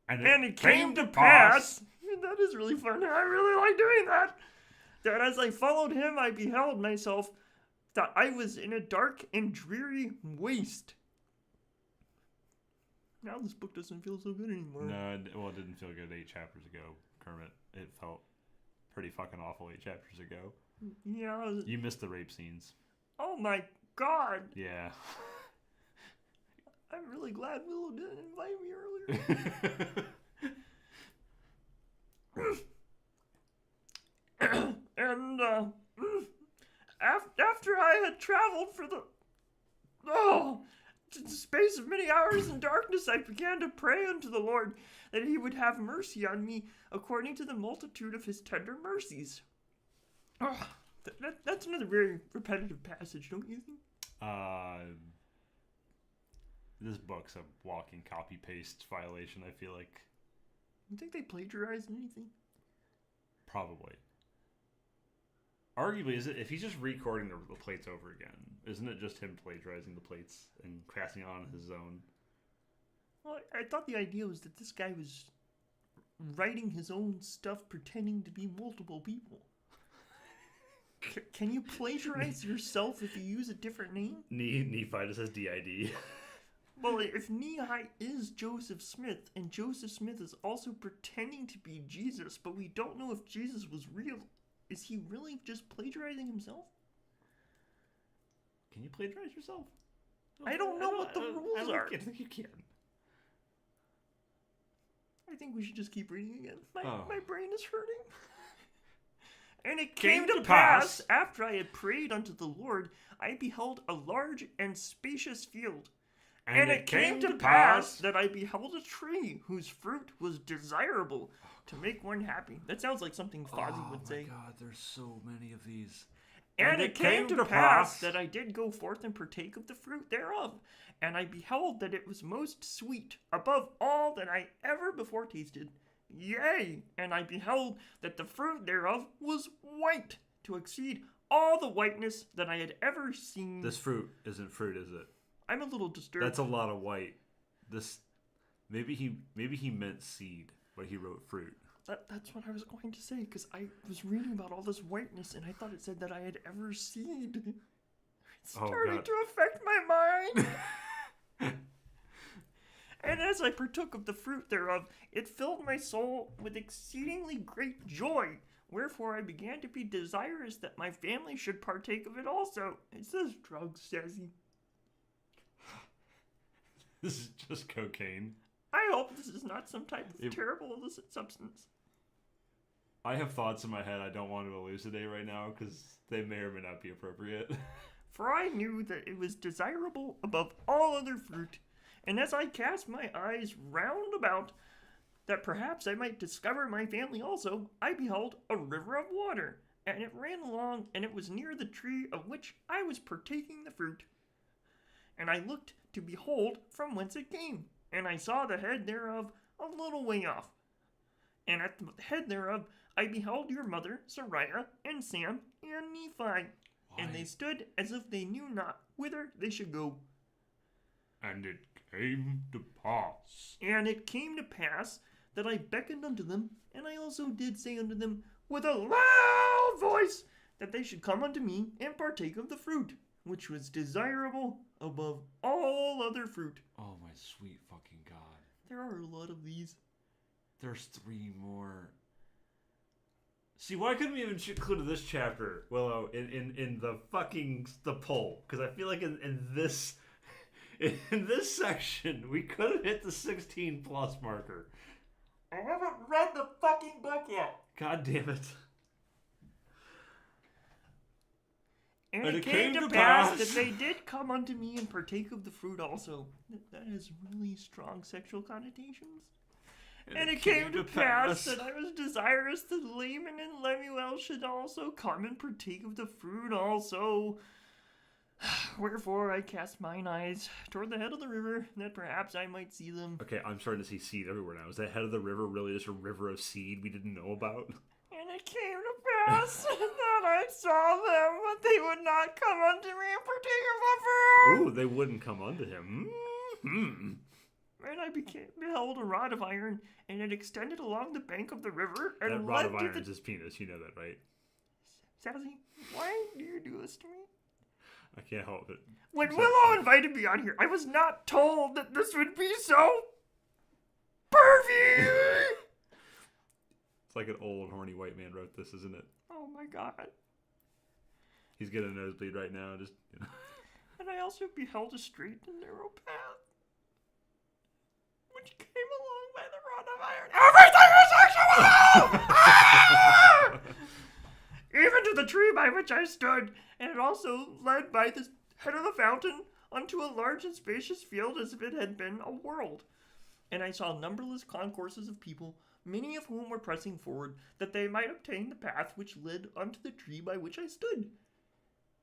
And it came to pass... That is really fun. I really like doing that. That as I followed him, I beheld myself thought I was in a dark and dreary waste. Now this book doesn't feel so good anymore. No, well, it didn't feel good 8 chapters ago, Kermit. It felt pretty fucking awful 8 chapters ago. Yeah. You missed the rape scenes. Oh my god. Yeah. I'm really glad Willow didn't invite me earlier. And after I had traveled for the to the space of many hours in darkness, I began to pray unto the Lord that he would have mercy on me according to the multitude of his tender mercies. That's another very repetitive passage, don't you think? This book's a walking copy-paste violation, I feel like. You think they plagiarized anything? Probably. Arguably, is it if he's just recording the plates over again? Isn't it just him plagiarizing the plates and passing it on his own? Well, I thought the idea was that this guy was writing his own stuff pretending to be multiple people. Can you plagiarize yourself if you use a different name? Nephi just says DID. Well, if Nehi is Joseph Smith, and Joseph Smith is also pretending to be Jesus, but we don't know if Jesus was real, is he really just plagiarizing himself? Can you plagiarize yourself? I don't know what the rules are. I think you can. I think we should just keep reading again. My brain is hurting. And it Came came to to pass, pass, after I had prayed unto the Lord, I beheld a large and spacious field. And it came to pass that I beheld a tree whose fruit was desirable to make one happy. That sounds like something Fozzie would say. Oh my god, there's so many of these. And it came to pass that I did go forth and partake of the fruit thereof. And I beheld that it was most sweet, above all that I ever before tasted. Yea, and I beheld that the fruit thereof was white, to exceed all the whiteness that I had ever seen. This fruit isn't fruit, is it? I'm a little disturbed. That's a lot of white. This maybe he meant seed, but he wrote fruit. That's what I was going to say, because I was reading about all this whiteness, and I thought it said that I had ever seen. It's starting to affect my mind. And as I partook of the fruit thereof, it filled my soul with exceedingly great joy. Wherefore I began to be desirous that my family should partake of it also. It says drugs, says he. This is just cocaine. I hope this is not some type of terrible illicit substance. I have thoughts in my head I don't want to elucidate right now because they may or may not be appropriate. For I knew that it was desirable above all other fruit, and as I cast my eyes round about, that perhaps I might discover my family also, I beheld a river of water, and it ran along, and it was near the tree of which I was partaking the fruit. And I looked to behold from whence it came, and I saw the head thereof a little way off. And at the head thereof I beheld your mother, Sariah, and Sam, and Nephi. And they stood as if they knew not whither they should go. And it came to pass. And it came to pass that I beckoned unto them, and I also did say unto them with a loud voice that they should come unto me and partake of the fruit, which was desirable above all other fruit. Oh my sweet fucking god. There are a lot of these. There's 3 more. See, why couldn't we even include this chapter, Willow, in the poll? Because I feel like in this section we could have hit the 16 plus marker. I haven't read the fucking book yet. God damn it. And it came to pass that they did come unto me and partake of the fruit also. That has really strong sexual connotations. And it came to pass that I was desirous that Laman and Lemuel should also come and partake of the fruit also. Wherefore I cast mine eyes toward the head of the river, that perhaps I might see them. Okay, I'm starting to see seed everywhere now. Is that head of the river really just a river of seed we didn't know about? And it came to pass that I saw them, but they would not come unto me and partake of the fruit. Ooh, they wouldn't come unto him. Mm-hmm. And I beheld a rod of iron, and it extended along the bank of the river, and That rod of led to iron the... is his penis, you know that, right? Sassy, why do you do this to me? I can't help it. When So- Willow invited me on here, I was not told that this would be so pervy. It's like an old horny white man wrote this, isn't it? Oh my god. He's getting a nosebleed right now. Just And I also beheld a straight and narrow path, which came along by the rod of iron. Everything is sexual! Ah! Even to the tree by which I stood, and it also led by the head of the fountain unto a large and spacious field as if it had been a world. And I saw numberless concourses of people, many of whom were pressing forward, that they might obtain the path which led unto the tree by which I stood.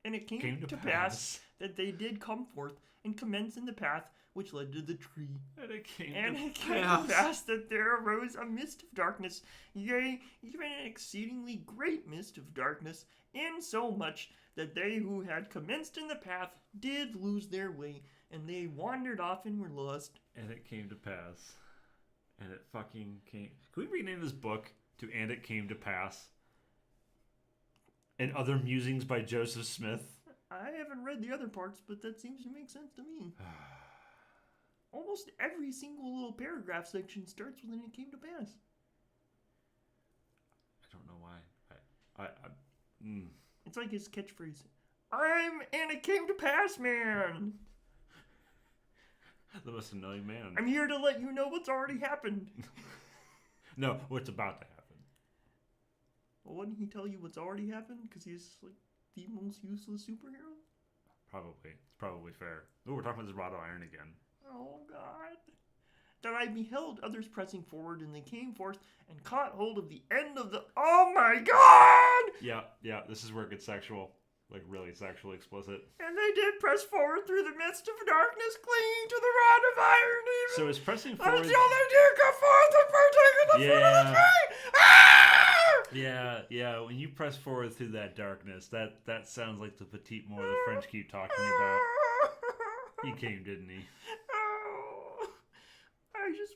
And it came to pass that they did come forth and commence in the path which led to the tree. And it came And to it came to pass that there arose a mist of darkness, yea, even an exceedingly great mist of darkness, insomuch that they who had commenced in the path did lose their way, and they wandered off and were lost. And it came to pass. And it fucking came. Can we rename this book to And It Came to Pass? And Other Musings by Joseph Smith? I haven't read the other parts, but that seems to make sense to me. Almost every single little paragraph section starts with "and it came to pass." I don't know why. It's like his catchphrase. I'm "and it came to pass, man." The most annoying man. I'm here to let you know what's already happened. No, what's about to happen. Well, wouldn't he tell you what's already happened? Because he's like the most useless superhero? Probably. It's probably fair. Oh, we're talking about this rod of iron again. Oh, God. That I beheld others pressing forward, and they came forth and caught hold of the end of the... Oh, my God! Yeah, this is where it gets sexual. Like, really sexually explicit. And they did press forward through the midst of darkness, clinging to the rod of iron, even So it's pressing forward. until they did come forth and partake of the fruit of the Yeah. tree! Ah! Yeah. When you press forward through that darkness, that sounds like the petite more the French keep talking about. He came, didn't he? Oh, I just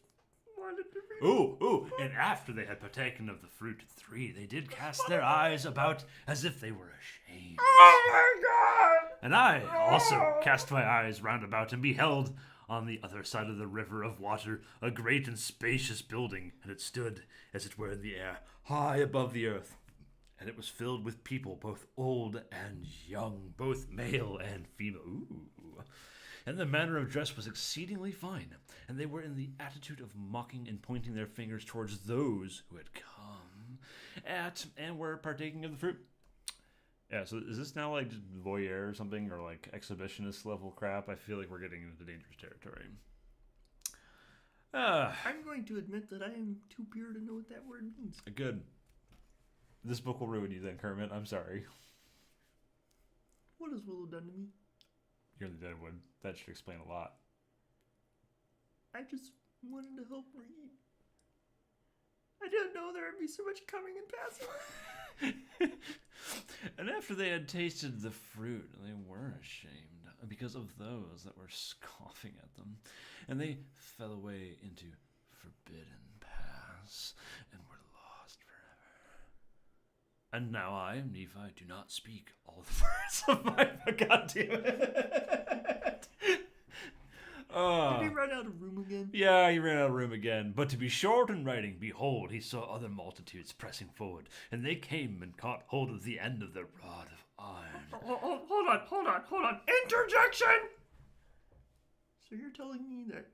wanted to read. Ooh, and after they had partaken of the fruit of the tree, they did cast their eyes about as if they were ashamed. Oh my God! And I also cast my eyes round about and beheld on the other side of the river of water a great and spacious building, and it stood, as it were, in the air, high above the earth. And it was filled with people, both old and young, both male and female. Ooh. And the manner of dress was exceedingly fine, and they were in the attitude of mocking and pointing their fingers towards those who had come at and were partaking of the fruit. Yeah, so is this now like just voyeur or something, or like exhibitionist level crap? I feel like we're getting into dangerous territory. I'm going to admit that I am too pure to know what that word means. Good. This book will ruin you then, Kermit. I'm sorry. What has Willow done to me? You're in the Deadwood. That should explain a lot. I just wanted to help read. I didn't know there would be so much coming and passing. And after they had tasted the fruit, they were ashamed because of those that were scoffing at them. And they fell away into forbidden paths and were lost forever. And now I, Nephi, do not speak all the words of my... God damn it. Did he run out of room again? Yeah, he ran out of room again. But to be short in writing, behold, he saw other multitudes pressing forward, and they came and caught hold of the end of the rod of iron. Hold on. Interjection! So you're telling me that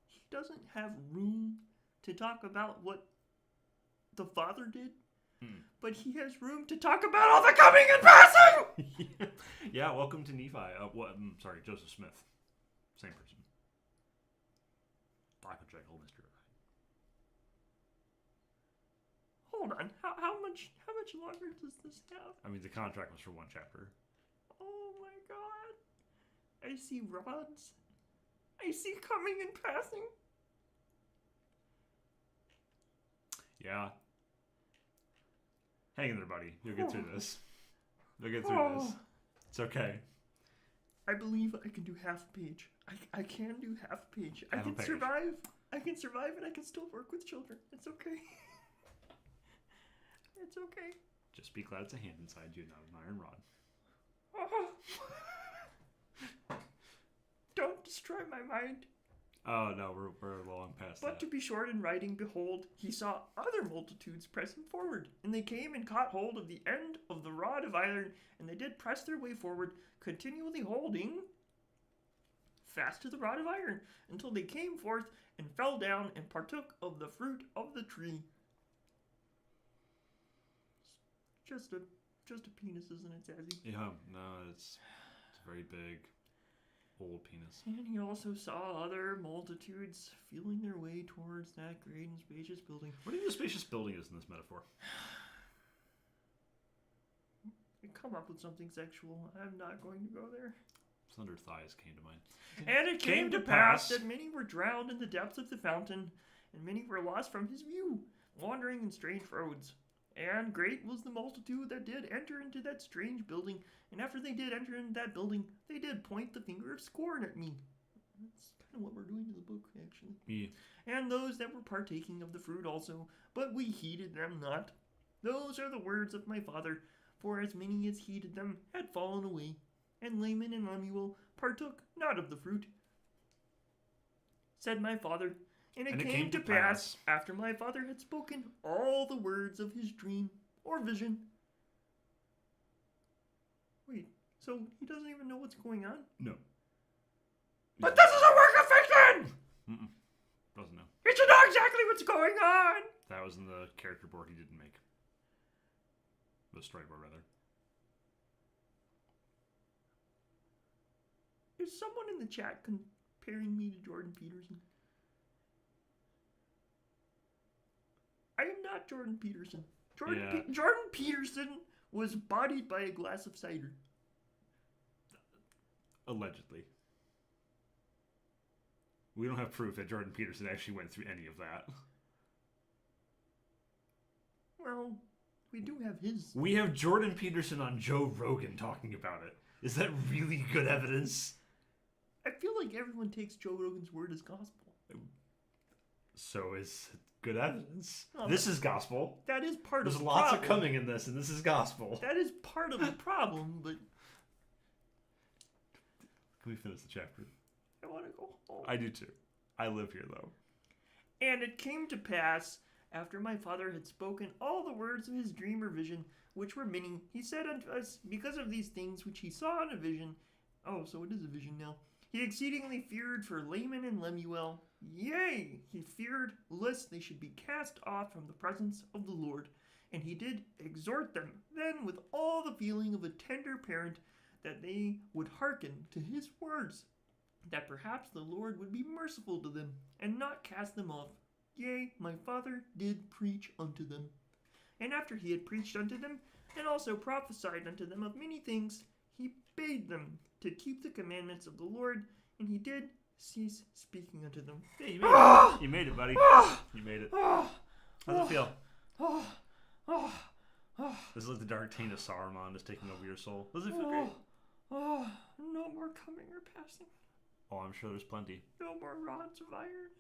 he doesn't have room to talk about what the father did? But he has room to talk about all the coming and passing! Yeah, welcome to Nephi. Sorry, Joseph Smith. Same person. Dr. Jekyll, Mr. Hyde. Hold on. How much longer does this have? I mean, the contract was for one chapter. Oh my God. I see rods. I see coming and passing. Yeah. Hang in there, buddy. You'll get through this. You'll get through this. It's okay. I believe I can do half a page. I can do half a page. I Half a can page. survive. I can survive and I can still work with children. It's okay. It's okay. Just be glad it's a hand inside you, not an iron rod. destroy my mind. Oh no, we're long past But that. to be short in writing, behold, he saw other multitudes pressing forward, and they came and caught hold of the end of the rod of iron, and they did press their way forward, continually holding fast to the rod of iron, until they came forth and fell down and partook of the fruit of the tree. Just a penis, isn't it, Zazzy? Yeah, no, it's a very big, old penis. And he also saw other multitudes feeling their way towards that great and spacious building. What do you think the spacious building is in this metaphor? You come up with something sexual. I'm not going to go there. Slender thighs came to mind. And it came to pass that many were drowned in the depths of the fountain, and many were lost from his view, wandering in strange roads. And great was the multitude that did enter into that strange building, and after they did enter into that building, they did point the finger of scorn at me. That's kind of what we're doing in the book, actually. Yeah. And those that were partaking of the fruit also, but we heeded them not. Those are the words of my father, for as many as heeded them had fallen away, and Laman and Lemuel partook not of the fruit. Said my father, and it came to pass, after my father had spoken all the words of his dream or vision. Wait, so he doesn't even know what's going on? No. But this is a work of fiction! Doesn't know. He should know exactly what's going on! That was in the character board he didn't make. The storyboard, rather. Is someone in the chat comparing me to Jordan Peterson? I am not Jordan Peterson. Jordan Peterson was bodied by a glass of cider. Allegedly. We don't have proof that Jordan Peterson actually went through any of that. Well, we do have his. We have Jordan Peterson on Joe Rogan talking about it. Is that really good evidence? I feel like everyone takes Joe Rogan's word as gospel. So is it good evidence. Well, this is gospel. That is part There's of the lots problem. of coming in this, and this is gospel. That is part of the problem, but Can we finish the chapter? I want to go home. I do too. I live here, though. And it came to pass, after my father had spoken all the words of his dream or vision, which were many, he said unto us, because of these things which he saw in a vision, oh, so it is a vision now, he exceedingly feared for Laman and Lemuel. Yea, he feared lest they should be cast off from the presence of the Lord. And he did exhort them then with all the feeling of a tender parent, that they would hearken to his words, that perhaps the Lord would be merciful to them, and not cast them off. Yea, my father did preach unto them. And after he had preached unto them, and also prophesied unto them of many things, he bade them to keep the commandments of the Lord, and he did cease speaking unto them. Yeah, you made it. You made it, buddy. You made it. How's it feel? This is like the dark taint of Saruman is taking over your soul. Does it feel great? Oh, no more coming or passing. Oh, I'm sure there's plenty. No more rods of iron.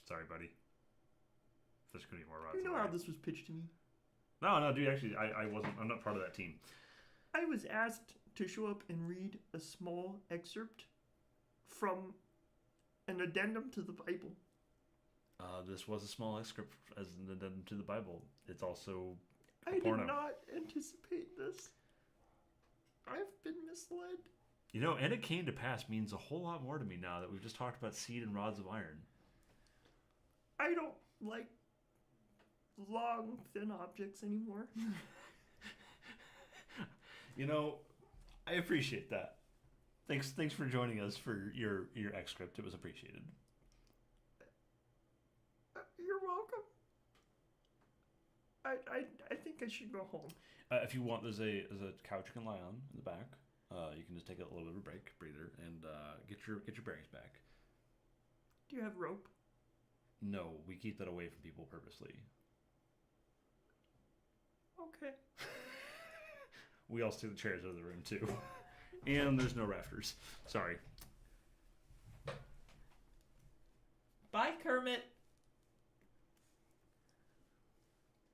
Sorry, buddy. There's gonna be more rods. You know of how iron. this was pitched to me? No, dude. Actually, I'm not part of that team. I was asked to show up and read a small excerpt from an addendum to the Bible. This was a small excerpt as an addendum to the Bible. It's also a I porno. did not anticipate this. I've been misled. You know, and it came to pass means a whole lot more to me now that we've just talked about seed and rods of iron. I don't like long, thin objects anymore. You know, I appreciate that. Thanks for joining us for your excerpt. It was appreciated. You're welcome. I think I should go home. If you want, there's a couch you can lie on in the back. You can just take a little bit of a breather, and get your bearings back. Do you have rope? No, we keep that away from people purposely. Okay. We also take the chairs out of the room too, and there's no rafters. Sorry. Bye, Kermit.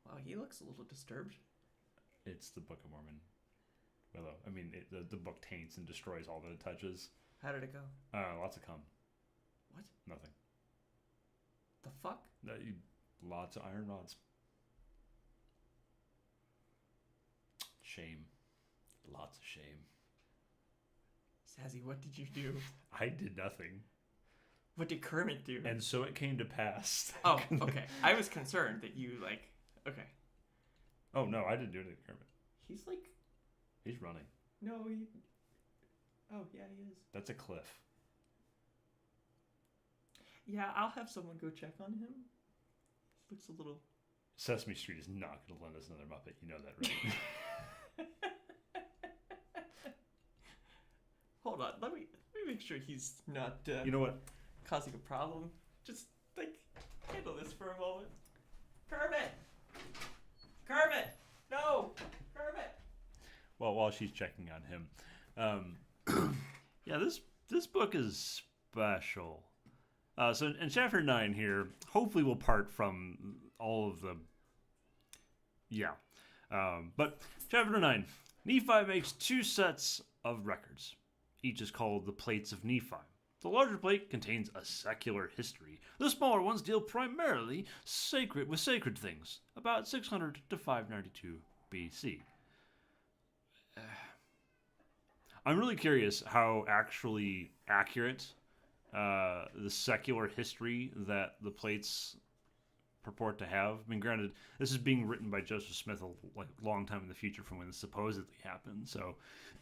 Wow, he looks a little disturbed. It's the Book of Mormon. Willow. I mean, the book taints and destroys all that it touches. How did it go? Lots of cum. What? Nothing. The fuck? Lots of iron rods. Shame. Lots of shame. Sassy, what did you do? I did nothing. What did Kermit do? And so it came to pass. Oh, okay. I was concerned that you, like... Okay. Oh, no, I didn't do anything, Kermit. He's like... He's running. No, he... Oh, yeah, he is. That's a cliff. Yeah, I'll have someone go check on him. He looks a little... Sesame Street is not going to lend us another Muppet. You know that, right? Hold on, let me make sure he's not You know what? causing a problem. Just like handle this for a moment. Kermit, no, Kermit. Well, while she's checking on him, yeah, this book is special. So in chapter 9 here, hopefully we'll part from all of the... Yeah. But chapter 9, Nephi makes 2 sets of records. Each is called the Plates of Nephi. The larger plate contains a secular history. The smaller ones deal primarily with sacred things, about 600 to 592 BC. I'm really curious how actually accurate the secular history that the plates purport to have. I mean, granted, this is being written by Joseph Smith a long time in the future from when this supposedly happened, so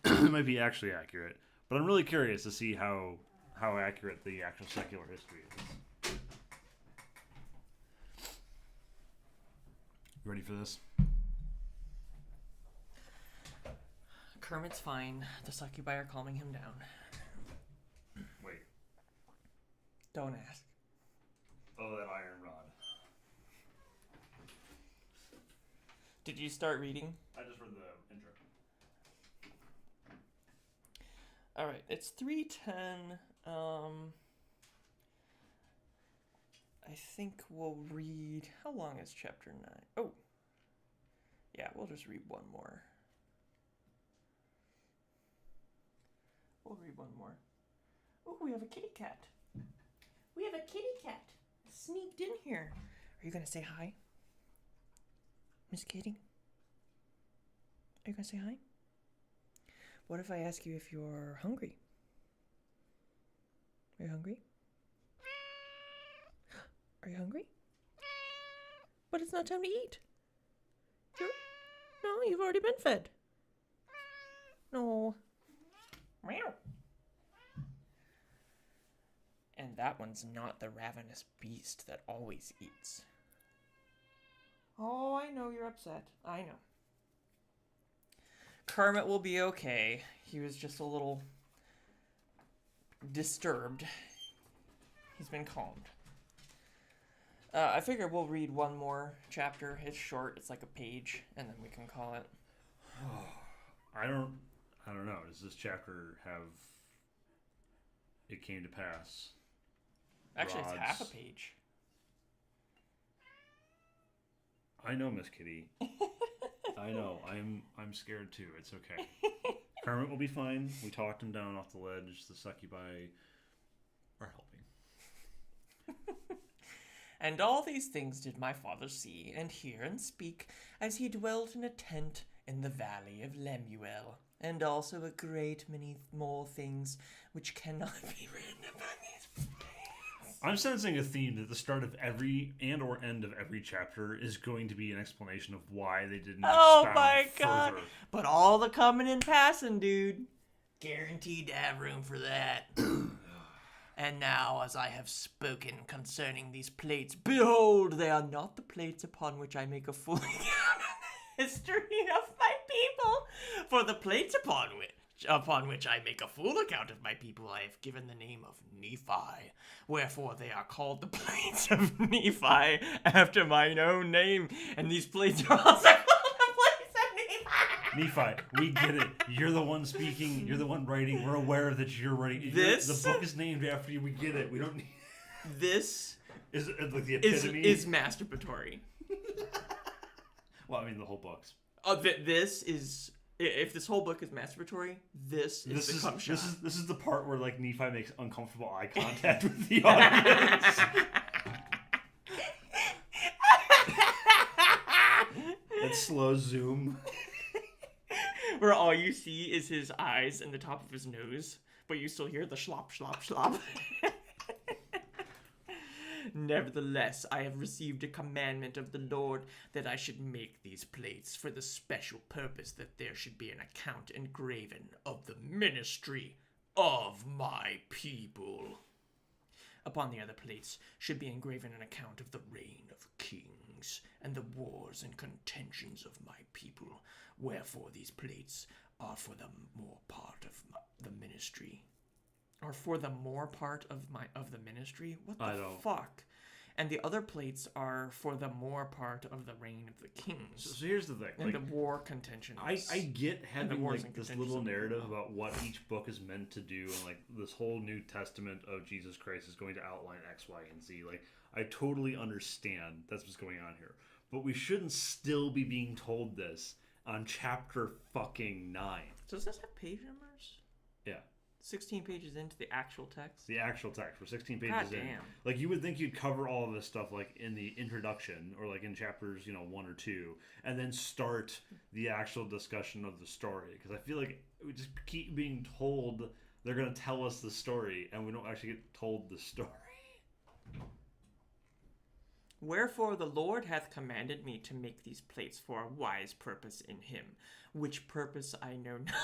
it might be actually accurate. But I'm really curious to see how accurate the actual secular history is. You ready for this? Kermit's fine. The succubi are calming him down. Wait. Don't ask. Oh, that iron rod. Did you start reading? I just read the intro. All right, it's 3:10. I think we'll read. How long is chapter 9? Oh, yeah, we'll just read one more. We'll read one more. Oh, we have a kitty cat. We have a kitty cat sneaked in here. Are you gonna say hi, Miss Katie? Are you gonna say hi? What if I ask you if you're hungry? Are you hungry? Are you hungry? But it's not time to eat. No, you've already been fed. No. Meow. And that one's not the ravenous beast that always eats. Oh, I know you're upset. I know. Kermit will be okay. He was just a little disturbed. He's been calmed. I figure we'll read one more chapter. It's short. It's like a page, and then we can call it. I don't know. Does this chapter have "It came to pass"? Actually, rods? it's half a page. I know, Miss Kitty. I know. I'm scared too. It's okay. Kermit will be fine. We talked him down off the ledge. The succubi are helping. And all these things did my father see and hear and speak as he dwelt in a tent in the valley of Lemuel, and also a great many more things which cannot be written upon these pages. I'm sensing a theme that the start of every and or end of every chapter is going to be an explanation of why they didn't Oh expound my god! further. But all the coming and passing, dude. Guaranteed to have room for that. And now, as I have spoken concerning these plates, behold, they are not the plates upon which I make a full account of the history of my people. For the plates upon which I make a full account of my people, I have given the name of Nephi. Wherefore they are called the plates of Nephi, after mine own name. And these plates are also called the plates of Nephi. Nephi, we get it. You're the one speaking. You're the one writing. We're aware that you're writing. This- the book is named after you. We get it. We don't need. This Is it like the is epitome? masturbatory. Well, I mean the whole book's. This is If this whole book is masturbatory, this is the cum shot. This is the part where like Nephi makes uncomfortable eye contact with the audience. That slow zoom. Where all you see is his eyes and the top of his nose, but you still hear the slop, slop, slop. Nevertheless, I have received a commandment of the Lord that I should make these plates for the special purpose that there should be an account engraven of the ministry of my people. Upon the other plates should be engraven an account of the reign of kings and the wars and contentions of my people. Wherefore these plates are for the more part of the ministry. Or for the more part of the ministry? What the fuck? And the other plates are for the more part of the reign of the kings. So here's the thing. And the war contentions. I get having wars like and this little contentions. narrative about what each book is meant to do, and like this whole New Testament of Jesus Christ is going to outline X, Y, and Z. Like, I totally understand that's what's going on here. But we shouldn't still be being told this on chapter fucking 9. Does this have page numbers? Yeah. 16 pages into the actual text? The actual text. We're 16 pages God in. damn. Like, you would think you'd cover all of this stuff, like, in the introduction, or, like, in chapters, 1 or 2, and then start the actual discussion of the story. Because I feel like we just keep being told they're going to tell us the story, and we don't actually get told the story. Wherefore the Lord hath commanded me to make these plates for a wise purpose in him, which purpose I know not.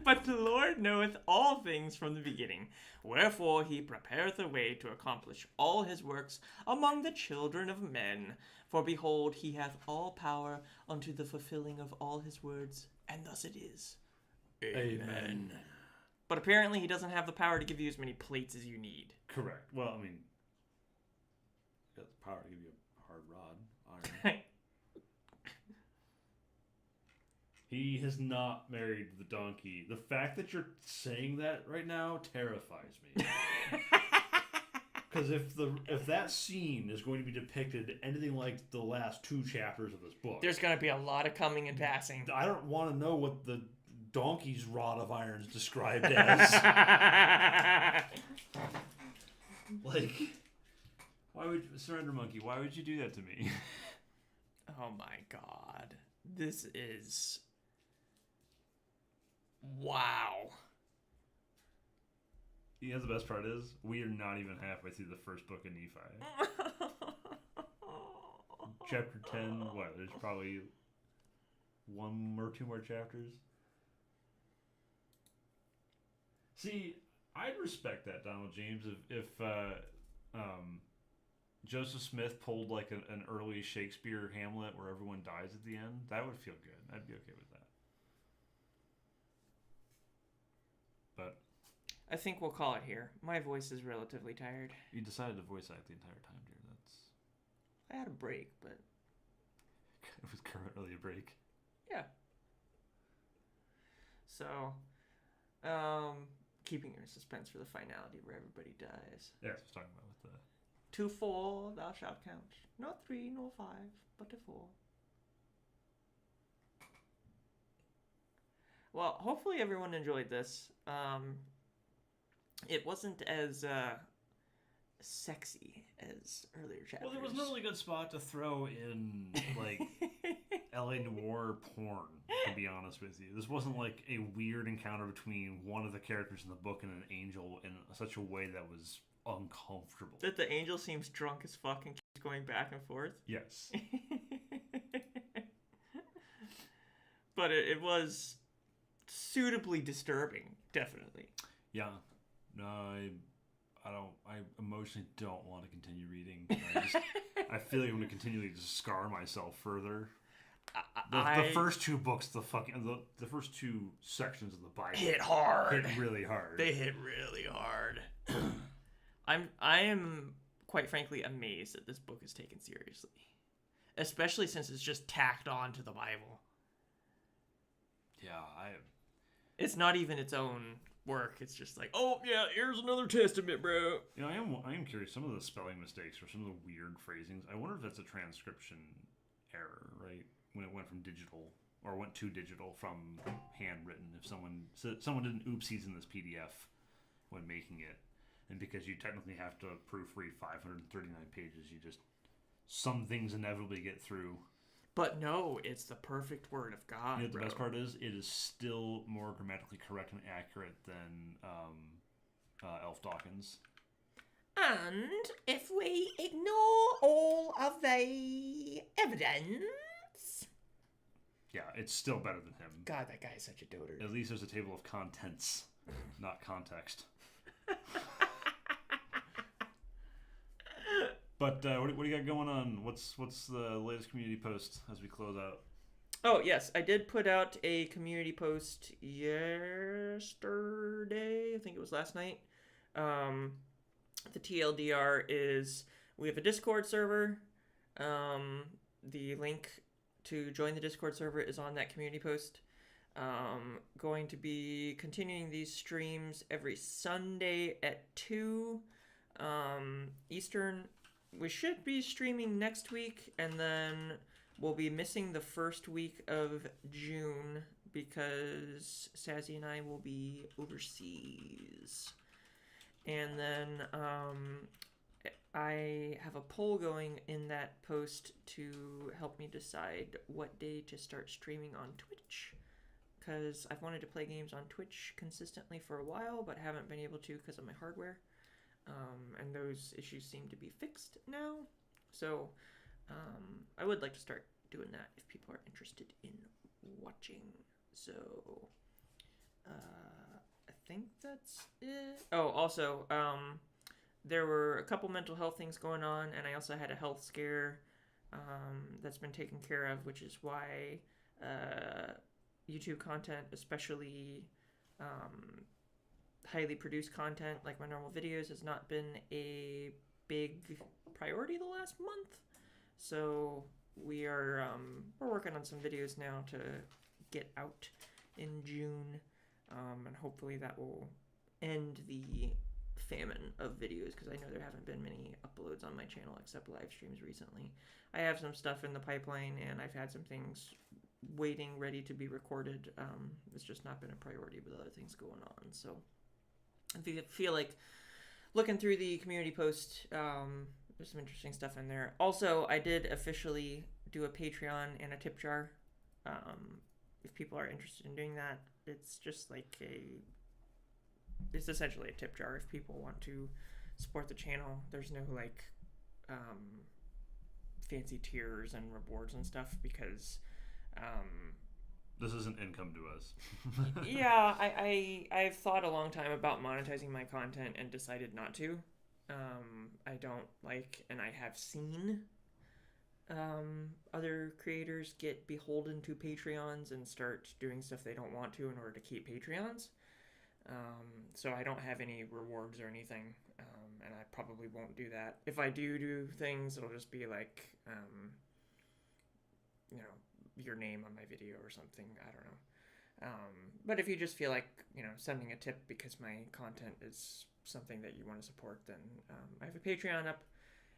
But the Lord knoweth all things from the beginning. Wherefore he prepareth a way to accomplish all his works among the children of men. For behold, he hath all power unto the fulfilling of all his words, and thus it is. Amen. But apparently he doesn't have the power to give you as many plates as you need. Correct. Well, I mean, he has the power to give you a hard rod, iron. He has not married the donkey. The fact that you're saying that right now terrifies me. Because if that scene is going to be depicted anything like the last 2 chapters of this book, There's going to be a lot of coming and passing. I don't want to know what the donkey's rod of iron is described as. Like, why would Surrender Monkey? Why would you do that to me? Oh my god. This is... Wow. You know, the best part is, we are not even halfway through the first book of Nephi. Chapter 10, what? There's probably 1 or 2 more chapters. See, I'd respect that, Donald James, if Joseph Smith pulled like an early Shakespeare Hamlet where everyone dies at the end. That would feel good. I'd be okay with that. But I think we'll call it here. My voice is relatively tired. you decided to voice act the entire time, dear. I had a break, but It was currently a break. yeah. So, keeping your suspense for the finality where everybody dies. Yeah, that's what I was talking about with the... 2, 4, thou shalt count. Not 3, nor 5, but a 4. Well, hopefully everyone enjoyed this. It wasn't as sexy as earlier chapters. Well, there was no really good spot to throw in, like, LA Noir porn, to be honest with you. This wasn't like a weird encounter between one of the characters in the book and an angel in such a way that was uncomfortable. That the angel seems drunk as fuck and keeps going back and forth. Yes. But it was suitably disturbing, definitely. Yeah. No, I emotionally don't want to continue reading. I feel like I'm going to continually just scar myself further. The first 2 books, the first 2 sections of the Bible hit hard. Hit really hard. They hit really hard. I am quite frankly amazed that this book is taken seriously, especially since it's just tacked on to the Bible. Yeah, It's not even its own work. It's just like, oh yeah, here's another testament, bro. You know, I am curious. Some of the spelling mistakes or some of the weird phrasings. I wonder if that's a transcription error, right? When it went from digital or went to digital from handwritten. If someone did an oopsies in this PDF when making it, and because you technically have to proofread 539 pages, some things inevitably get through. But no, it's the perfect word of God. You know what the bro. best part is? It is still more grammatically correct and accurate than Elf Dawkins. And if we ignore all of the evidence... Yeah, it's still better than him. God, that guy is such a dotard. At least there's a table of contents, not context. But what do you got going on? What's the latest community post as we close out? Oh, yes. I did put out a community post yesterday. I think it was last night. The TLDR is we have a Discord server. The link to join the Discord server is on that community post. Going to be continuing these streams every Sunday at 2 Eastern. We should be streaming next week, and then we'll be missing the first week of June because Sassy and I will be overseas. And then I have a poll going in that post to help me decide what day to start streaming on Twitch, because I've wanted to play games on Twitch consistently for a while, but haven't been able to because of my hardware. And those issues seem to be fixed now. So I would like to start doing that if people are interested in watching. So I think that's it. Oh, also, there were a couple mental health things going on, and I also had a health scare that's been taken care of, which is why YouTube content, especially highly produced content like my normal videos, has not been a big priority the last month. So we're working on some videos now to get out in June, and hopefully that will end the famine of videos, because I know there haven't been many uploads on my channel except live streams recently. I have some stuff in the pipeline, and I've had some things waiting ready to be recorded. It's just not been a priority with other things going on. So if you feel like looking through the community post, there's some interesting stuff in there. Also, I did officially do a Patreon and a tip jar. If people are interested in doing that, it's just like it's essentially a tip jar if people want to support the channel. There's no like fancy tiers and rewards and stuff, because this isn't income to us. yeah, I've thought a long time about monetizing my content and decided not to. I don't like, and I have seen other creators get beholden to Patreons and start doing stuff they don't want to in order to keep Patreons. So I don't have any rewards or anything, and I probably won't do that. If I do things, it'll just be like, your name on my video or something. I don't know. But if you just feel like, sending a tip because my content is something that you want to support, then I have a Patreon up,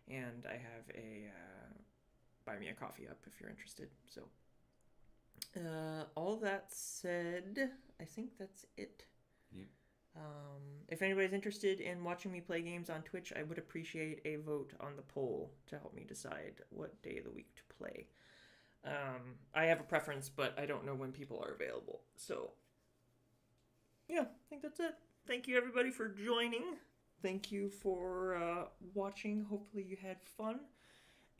and I have a Buy Me a Coffee up if you're interested. So all that said, I think that's it. Yep. If anybody's interested in watching me play games on Twitch, I would appreciate a vote on the poll to help me decide what day of the week to play. I have a preference, but I don't know when people are available. So, yeah, I think that's it. Thank you, everybody, for joining. Thank you for watching. Hopefully you had fun.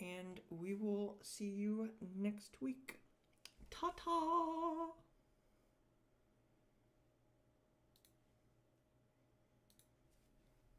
And we will see you next week. Ta-ta!